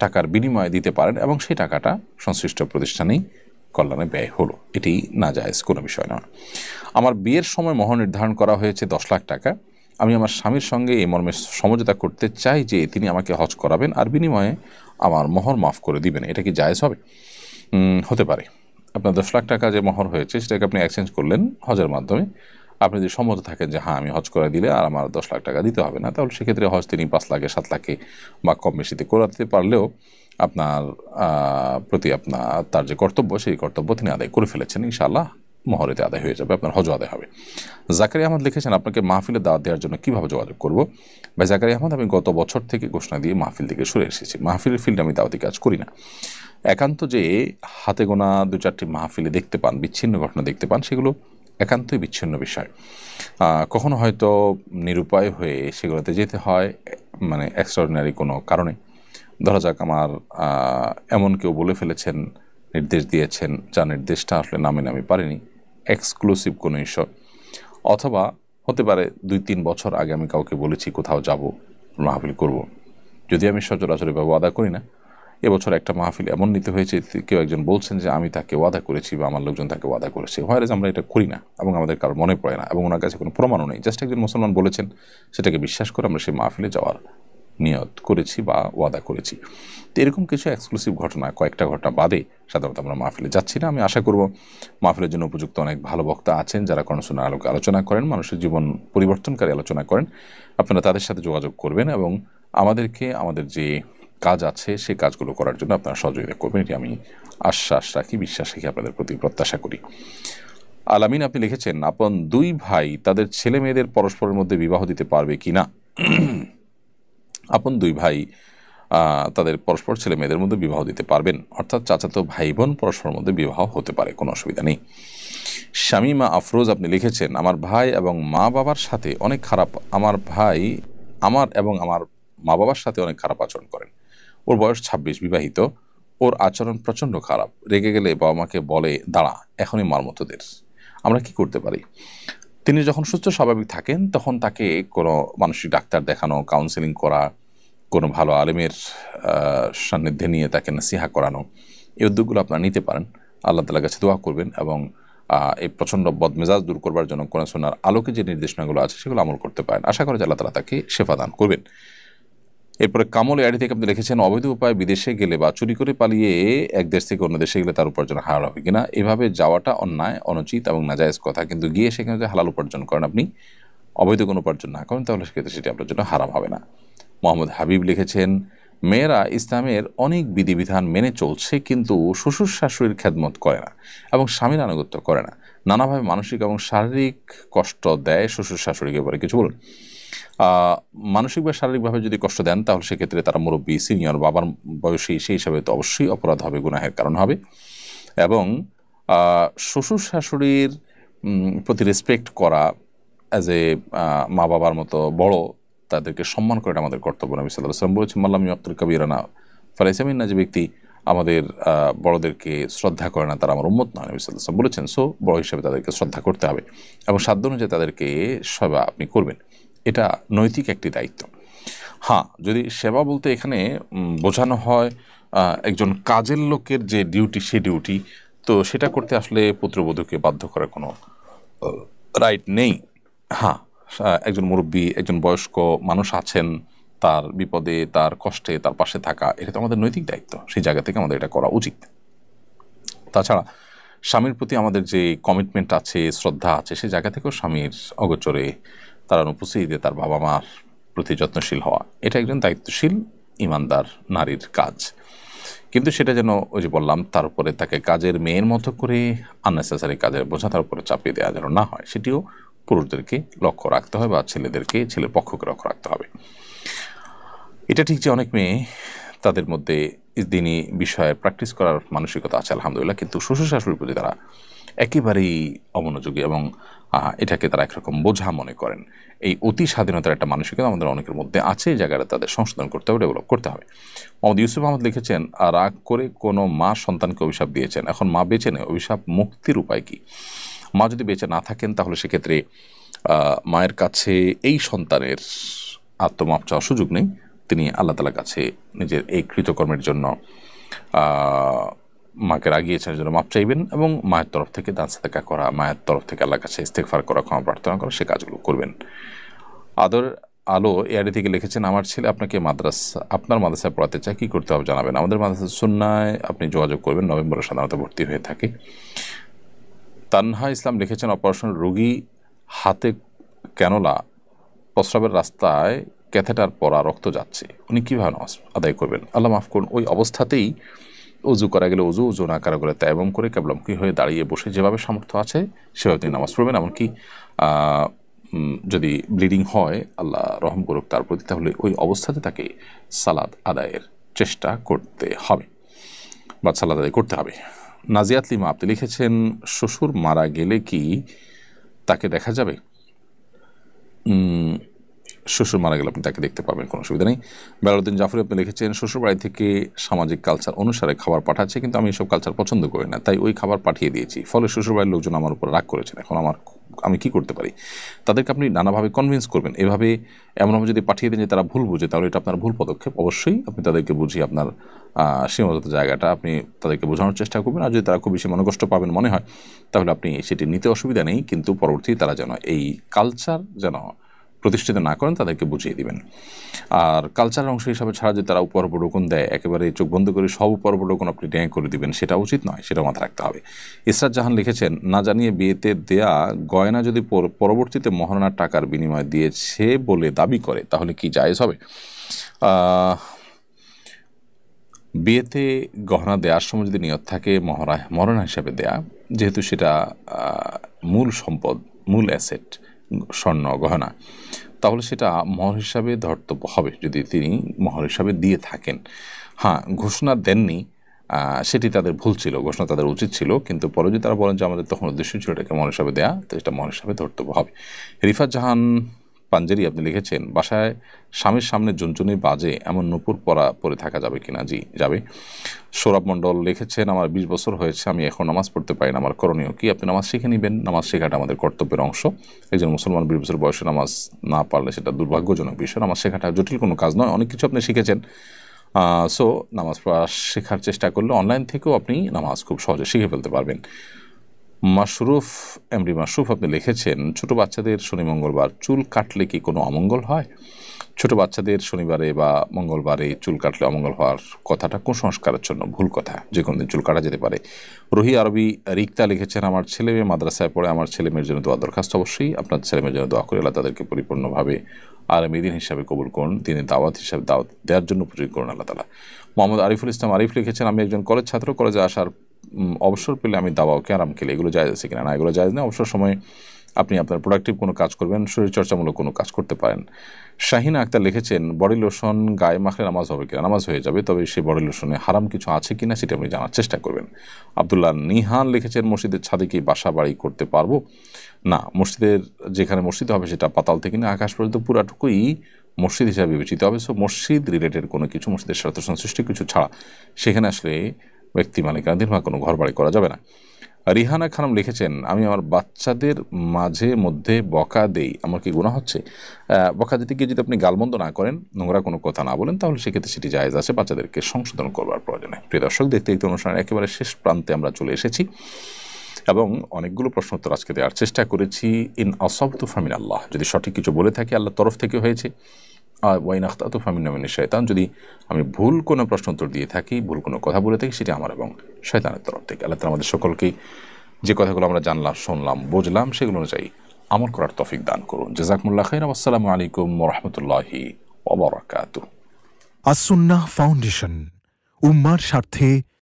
টাকার বিনিময়ে দিতে পারেন এবং সেই টাকাটা সংশ্লিষ্ট প্রতিষ্ঠানেই কল্যাণে ব্যয় হলো, এটি নাজায়েজ কোনো বিষয় নয়। আমার বিয়ের সময় মোহর নির্ধারণ করা হয়েছে 10 লাখ টাকা, আমি আমার স্বামীর সঙ্গে এই মর্মে সমঝোতা করতে চাই যে তিনি আমাকে হজ করাবেন আর বিনিময়ে আমার মোহর মাফ করে দিবেন, এটা কি জায়েজ হবে? হতে পারে। আপনার 10 লাখ টাকা যে মোহর হয়েছে সেটাকে আপনি এক্সচেঞ্জ করলেন হজের মাধ্যমে। আপনি যদি সম্মত থাকেন যে হ্যাঁ আমি হজ করে দিলে আর আমার 10 লাখ টাকা দিতে হবে না, তাহলে সেক্ষেত্রে হজ তিনি 5 লাখে 7 লাখে বা কম বেশিতে করাতে পারলেও আপনার প্রতি তার যে কর্তব্য সেই কর্তব্য তিনি আদায় করে ফেলেছেন, ইনশাআল্লাহ মোহরেতে আদায় হয়ে যাবে, আপনার হজ আদায় হবে। জাকারিয়া আহমদ লিখেছেন, আপনাকে মাহফিলে দাওয়াত দেওয়ার জন্য কীভাবে যোগাযোগ করব? ভাই জাকারিয়া আহমদ, আমি গত বছর থেকে ঘোষণা দিয়ে মাহফিল থেকে সরে এসেছি। মাহফিলের ফিল্ডে আমি দাওয়াতি কাজ করি না। একান্ত যে হাতে গোনা 2-4টি মাহফিলে দেখতে পান, বিচ্ছিন্ন ঘটনা দেখতে পান, সেগুলো একান্তই বিচ্ছিন্ন বিষয়। কখনো হয়তো নিরুপায় হয়ে সেগুলোতে যেতে হয়, মানে এক্সট্রাঅর্ডিনারি কোনো কারণে। ধরা যাক আমার এমন কেউ বলে ফেলেছেন, নির্দেশ দিয়েছেন, যার নির্দেশটা আসলে নামে আমি পারিনি, এক্সক্লুসিভ কোনো ইস্যু, অথবা হতে পারে 2-3 বছর আগে আমি কাউকে বলেছি কোথাও যাব, মাহফিল করব, যদি আমি সচরাচর এভাবে ওয়াদা করি না। এবছর একটা মাহফিল এমন নিতে হয়েছে, কেউ একজন বলছেন যে আমি তাকে ওয়াদা করেছি বা আমার লোকজন তাকে ওয়াদা করেছে, হোয়ারেজ আমরা এটা করি না এবং আমাদের কারো মনে পড়ে না এবং ওনার কাছে কোনো প্রমাণও নেই, জাস্ট একজন মুসলমান বলেছেন সেটাকে বিশ্বাস করে আমরা সেই মাহফিলে যাওয়ার নিয়ত করেছি বা ওয়াদা করেছি। তো এরকম কিছু এক্সক্লুসিভ ঘটনা, কয়েকটা ঘটনা বাদে সাধারণত আমরা মাহফিলে যাচ্ছি না। আমি আশা করব মাহফিলের জন্য উপযুক্ত অনেক ভালো বক্তা আছেন যারা কোরআন সুন্নাহর আলোকে আলোচনা করেন, মানুষের জীবন পরিবর্তনকারী আলোচনা করেন, আপনারা তাদের সাথে যোগাযোগ করবেন এবং আমাদেরকে আমাদের যে কাজ আছে সেই কাজগুলো করার জন্য আপনারা সহযোগিতা করবেন, এটি আমি আশ্বাস রাখি, বিশ্বাস রাখি, আপনাদের প্রতি প্রত্যাশা করি। আলামিন আপনি লিখেছেন, আপন 2 ভাই তাদের ছেলে মেয়েদের পরস্পরের মধ্যে বিবাহ দিতে পারবে কি না? আপন 2 ভাই তাদের পরস্পর ছেলে মেয়েদের মধ্যে বিবাহ দিতে পারবেন, অর্থাৎ চাচাতো ভাই বোন পরস্পরের মধ্যে বিবাহ হতে পারে, কোনো অসুবিধা নেই। শামিমা আফরোজ আপনি লিখেছেন, আমার ভাই এবং মা বাবার সাথে অনেক খারাপ, আমার ভাই আমার এবং আমার মা বাবার সাথে অনেক খারাপ আচরণ করেন। ওর বয়স 26, বিবাহিত, ওর আচরণ প্রচণ্ড খারাপ, রেগে গেলে বাবা মাকে বলে দাঁড়া এখনই মার মতো দের। আমরা কি করতে পারি? তিনি যখন সুস্থ স্বাভাবিক থাকেন তখন তাকে কোনো মানসিক ডাক্তার দেখানো, কাউন্সেলিং করা, কোনো ভালো আলেমের সান্নিধ্যে নিয়ে তাকে নসিহা করানো, এই উদ্যোগগুলো আপনারা নিতে পারেন। আল্লাহ তাআলার কাছে দোয়া করবেন এবং এই প্রচণ্ড বদমেজাজ দূর করবার জন্য কোরআন সুন্নাহর আলোকে যে নির্দেশনাগুলো আছে সেগুলো আমল করতে পারেন। আশা করি যে আল্লাহ তাআলা তাকে শেফা দান করবেন। এরপরে কামল এআডি থেকে আপনি লিখেছেন, অবৈধ উপায়ে বিদেশে গেলে বা চুরি করে পালিয়ে এক দেশ থেকে অন্য দেশে গেলে তার উপার্জন হারাল হবে কিনা? এভাবে যাওয়াটা অন্যায়, অনুচিত এবং নাজায়েজ কথা, কিন্তু গিয়ে সেখানে যদি হালাল উপার্জন করেন, আপনি অবৈধ কোনো উপার্জন না করেন, তাহলে সেক্ষেত্রে সেটি আপনার জন্য হারাম হবে না। মোহাম্মদ হাবিব লিখেছেন, মেয়েরা ইসলামের অনেক বিধিবিধান মেনে চলছে কিন্তু শ্বশুর শাশুড়ির খেদমত করে না এবং স্বামীর আনুগত্য করে না, নানাভাবে মানসিক এবং শারীরিক কষ্ট দেয় শ্বশুর শাশুড়িকে, বলে কিছু বলুন। মানসিক বা শারীরিকভাবে যদি কষ্ট দেন তাহলে সেক্ষেত্রে তারা মুরব্বী, সিনিয়র, বাবার বয়সী, সেই হিসাবে তো অবশ্যই অপরাধ হবে, গুনাহের কারণ হবে। এবং শ্বশুর শাশুড়ির প্রতি রেসপেক্ট করা, অ্যাজ এ মা বাবার মতো বড়, তাদেরকে সম্মান করাটা আমাদের কর্তব্য। নবী সাল্লাল্লাহু আলাইহি ওয়াসাল্লাম বলেছেন, মাল্লাম ইয়াক্কির কাবীরানা ফালাইসা মিন্না, যে ব্যক্তি আমাদের বড়দেরকে শ্রদ্ধা করে না তারা আমার উম্মত নয়, নবী সাল্লাল্লাহু আলাইহি ওয়াসাল্লাম বলেছেন। সো বড় হিসেবে তাদেরকে শ্রদ্ধা করতে হবে এবং সাধ্য অনুযায়ী তাদেরকে সেবা আপনি করবেন, এটা নৈতিক একটি দায়িত্ব। হ্যাঁ, যদি সেবা বলতে এখানে বোঝানো হয় একজন কাজের লোকের যে ডিউটি, সেই ডিউটি, তো সেটা করতে আসলে পুত্রবধূকে বাধ্য করার কোনো রাইট নেই। হ্যাঁ, একজন মুরব্বী, একজন বয়স্ক মানুষ আছেন, তার বিপদে, তার কষ্টে তার পাশে থাকা, এটা তো আমাদের নৈতিক দায়িত্ব, সেই জায়গা থেকে আমাদের এটা করা উচিত। তাছাড়া স্বামীর প্রতি আমাদের যে কমিটমেন্ট আছে, শ্রদ্ধা আছে, সেই জায়গা থেকেও স্বামীর অগোচরে তার অনুপস্থিতিতে তার বাবা মার প্রতি যত্নশীল হওয়া, এটা একজন দায়িত্বশীল ইমানদার নারীর কাজ। কিন্তু সেটা যেন ওই যে বললাম, তার উপরে তাকে কাজের মেয়ের মতো করে আননেসেসারি কাজের বোঝা তার উপরে চাপিয়ে দেওয়া যেন না হয়, সেটিও পুরুষদেরকে লক্ষ্য রাখতে হবে বা ছেলের পক্ষকে লক্ষ্য রাখতে হবে। এটা ঠিক যে অনেক মেয়ে তাদের মধ্যে দিনই বিষয়ে প্র্যাকটিস করার মানসিকতা আছে আলহামদুলিল্লাহ, কিন্তু শ্বশুর শাশুড়ির প্রতি তারা একেবারেই অমনোযোগী এবং এটাকে তারা একরকম বোঝা মনে করেন। এই অতি স্বাধীনতার একটা মানসিকতা আমাদের অনেকের মধ্যে আছে, এই জায়গাটা তাদের সংশোধন করতে হবে, ডেভেলপ করতে হবে। মোহাম্মদ ইউসুফ আহমদ লিখেছেন, রাগ করে কোনো মা সন্তানকে অভিশাপ দিয়েছেন, এখন মা বেঁচে নেই, অভিশাপ মুক্তির উপায় কি? মা যদি বেঁচে না থাকেন তাহলে সেক্ষেত্রে মায়ের কাছে এই সন্তানের আত্মমাপ চাওয়ার সুযোগ নেই। তিনি আল্লাহ তাআলার কাছে নিজের এই কৃতকর্মের জন্য মাকে রাগিয়েছেন জন্য মাপ চাইবেন এবং মায়ের তরফ থেকে দান সাদাকা করা, মায়ের তরফ থেকে আল্লাহর কাছে ইস্তেগফার করা, ক্ষমা প্রার্থনা করা, সে কাজগুলো করবেন। আদর আলো এআরডি থেকে লিখেছেন, আমার ছেলে আপনার মাদ্রাসায় পড়াতে চায়, কী করতে হবে জানাবেন। আমাদের মাদ্রাসা সুন্নায় আপনি যোগাযোগ করবেন, নভেম্বরে সাধারণত ভর্তি হয়ে থাকে। তানহা ইসলাম লিখেছেন, অপারেশন রোগী হাতে ক্যানোলা, প্রস্রাবের রাস্তায় ক্যাথেটার পরা, রক্ত যাচ্ছে, উনি কীভাবে নামাজ আদায় করবেন? আল্লাহ মাফ করুন, ওই অবস্থাতেই উজু করা গেলে উজু না করা গেলে তায়াম্মুম করে কিবলামুখী হয়ে দাঁড়িয়ে বসে যেভাবে সামর্থ্য আছে সেভাবে তিনি নামাজ পড়বেন। এমনকি যদি ব্লিডিং হয়, আল্লাহ রহম করুক তার প্রতি, তাহলে ওই অবস্থাতে তাকে সালাত আদায়ের চেষ্টা করতে হবে বা সালাত আদায় করতে হবে। নাজিয়াত লিমা আপনি লিখেছেন, শ্বশুর মারা গেলে কি তাকে দেখা যাবে? শ্বশুর মারা গেলে আপনি তাকে দেখতে পাবেন, কোনো অসুবিধা নেই। বেলাউদ্দিন জাফরি আপনি লিখেছেন, শ্বশুর বাড়ি থেকে সামাজিক কালচার অনুসারে খাবার পাঠাচ্ছে, কিন্তু আমি এসব কালচার পছন্দ করি না, তাই ওই খাবার পাঠিয়ে দিয়েছি, ফলে শ্বশুর বাড়ির লোকজন আমার উপর রাগ করেছেন। এখন আমি কি করতে পারি? তাদেরকে আপনি নানাভাবে কনভিন্স করবেন। এভাবে এমনভাবে যদি পাঠিয়ে দেন যে তারা ভুল বুঝে, তাহলে এটা আপনার ভুল পদক্ষেপ। অবশ্যই আপনি তাদেরকে বুঝিয়ে আপনার সীমাবদ্ধ জায়গাটা আপনি তাদেরকে বোঝানোর চেষ্টা করবেন। আর যদি তারা খুব বেশি মনোকষ্ট পাবেন মনে হয়, তাহলে আপনি সেটি নিতে অসুবিধা নেই, কিন্তু পরবর্তী তারা যেন এই কালচার যেন প্রতিষ্ঠিত না করেন, তাদেরকে বুঝিয়ে দিবেন। আর কালচারের অংশ হিসাবে ছাড়া যে তারা উপরোপণ দেয়, একেবারে চোখ বন্ধ করে সব উপরোপণ আপনি ন্যায় করে দিবেন, সেটা উচিত নয়, সেটা মাথায় রাখতে হবে। ইসরাত জাহান লিখেছেন, না জানিয়ে বিয়েতে দেয়া গয়না যদি পরবর্তীতে মহারণার টাকার বিনিময় দিয়েছে বলে দাবি করে, তাহলে কি জায়েজ হবে? বিয়েতে গহনা দেওয়ার সময় যদি নিয়ত থাকে মহারণা হিসাবে দেয়া, যেহেতু সেটা মূল সম্পদ, মূল অ্যাসেট, স্বর্ণ গহনা, তাহলে সেটা মহর হিসাবে ধর্তব্য হবে যদি তিনি মহর হিসাবে দিয়ে থাকেন। হ্যাঁ, ঘোষণা দেননি, সেটি তাদের ভুল ছিল, ঘোষণা তাদের উচিত ছিল, কিন্তু পরে যদি তারা বলেন যে আমাদের তখন উদ্দেশ্য ছিল এটাকে মহর হিসাবে দেয়া, তো এটা মহর হিসাবে ধর্তব্য হবে। রিফাত জাহান পাঞ্জেরি আপনি লিখেছেন, বাসায় স্বামীর সামনে জুনজুনি বাজে এমন নূপুর পরে থাকা যাবে কিনা? জি, যাবে। সৌরভ মণ্ডল লিখেছেন, আমার 20 বছর হয়েছে, আমি এখন নামাজ পড়তে পারি না, আমার করণীয় কি? আপনি নামাজ শিখে নেবেন, নামাজ শেখাটা আমাদের কর্তব্যের অংশ। একজন মুসলমান 20 বছর বয়সে নামাজ না পারলে সেটা দুর্ভাগ্যজনক বিষয়। নামাজ শেখাটা জটিল কোনো কাজ নয়, অনেক কিছু আপনি শিখেছেন। সো নামাজ পড়া শেখার চেষ্টা করলে অনলাইন থেকেও আপনি নামাজ খুব সহজে শিখে ফেলতে পারবেন। এমডি মাশরুফ আপনি লিখেছেন, ছোট বাচ্চাদের শনি মঙ্গলবার চুল কাটলে কি কোনো অমঙ্গল হয়? ছোট বাচ্চাদের শনিবারে বা মঙ্গলবারে চুল কাটলে অমঙ্গল হওয়ার কথাটা কুসংস্কারের জন্য ভুল কথা, যে কোনো দিন চুল কাটা যেতে পারে। রোহি আরবি রিক্তা লিখেছেন, আমার ছেলে মেয়ে মাদ্রাসায় পড়ে, আমার ছেলে মেয়ের জন্য দোয়া দরখাস্ত। অবশ্যই আপনার ছেলে মেয়ের জন্য দোয়া করে আল্লাহ তাদেরকে পরিপূর্ণভাবে আগামী দিন হিসাবে কবুল করুন, দিনের দাওয়াত হিসাবে দাওয়াত দেওয়ার জন্য উপযোগী করুন আল্লাহ তাআলা। মোহাম্মদ আরিফুল ইসলাম আরিফ লিখেছেন, আমি একজন কলেজ ছাত্র, কলেজে আসার অবসর পেলে আমি দাওয়াও ক্যারাম খেলে, এগুলো জায়েজ আছে কিনা? না, এগুলো জায়েজ না। অবসর সময়ে আপনি আপনার প্রোডাক্টিভ কোনো কাজ করবেন, শরীরচর্চামূলক কোনো কাজ করতে পারেন। শাহিনা আক্তার লিখেছেন, বডি লোশন গায়ে মাখলে নামাজ হবে কিনা? নামাজ হয়ে যাবে, তবে সেই বডি লোশনে হারাম কিছু আছে কিনা সেটা আপনি জানার চেষ্টা করবেন। আব্দুল্লাহ নিহান লিখেছেন, মসজিদের ছাদে কি বাসা বাড়ি করতে পারবো? না, মসজিদের যেখানে মসজিদ হবে সেটা পাতাল থেকে না আকাশ পর্যন্ত পুরাটুকুই মসজিদ হিসাবে বিবেচিত হবে। সো মসজিদ রিলেটেড কোনো কিছু, মসজিদের স্বার্থ সংশ্লিষ্ট কিছু ছাড়া সেখানে আসলে ব্যক্তি মালিকানাধীন বা কোনো ঘর বাড়ি করা যাবে না। রিহানা খানম লিখেছেন, আমি আমার বাচ্চাদের মাঝে মধ্যে বকা দেই, আমার কি গুনাহ হচ্ছে? বকা দিতে গিয়ে যদি আপনি গালমন্দ না করেন, নোংরা কোনো কথা না বলেন, তাহলে সেক্ষেত্রে সেটি জায়েজ আছে, বাচ্চাদেরকে সংশোধন করবার প্রয়োজনে। প্রিয় দর্শক, দেখতে দেখতে অনুষ্ঠানের একেবারে শেষ প্রান্তে আমরা চলে এসেছি এবং অনেকগুলো প্রশ্ন উত্তর আজকে দেওয়ার চেষ্টা করেছি। ইন আসাবতু ফামিন আল্লাহ, যদি সঠিক কিছু বলে থাকি আল্লাহর তরফ থেকে হয়েছে। ওয়াইন আখতাতু ফামিন শয়তান, যদি আমি ভুল কোনো প্রশ্ন উত্তর দিয়ে থাকি, ভুল কোনো কথা বলে থাকি, সেটা আমার এবং শয়তানের তরফ থেকে। আল্লাহ তাআলা আমাদের সকলকেই যে কথাগুলো আমরা জানলাম, শুনলাম, বুঝলাম, সেগুলো অনুযায়ী আমল করার তৌফিক দান করুন। জাযাকুমুল্লাহ খাইরান। আসসালামু আলাইকুম ওয়া রাহমাতুল্লাহি ওয়া বারাকাতুহু। আসুন্নাহ ফাউন্ডেশন, উম্মার স্বার্থে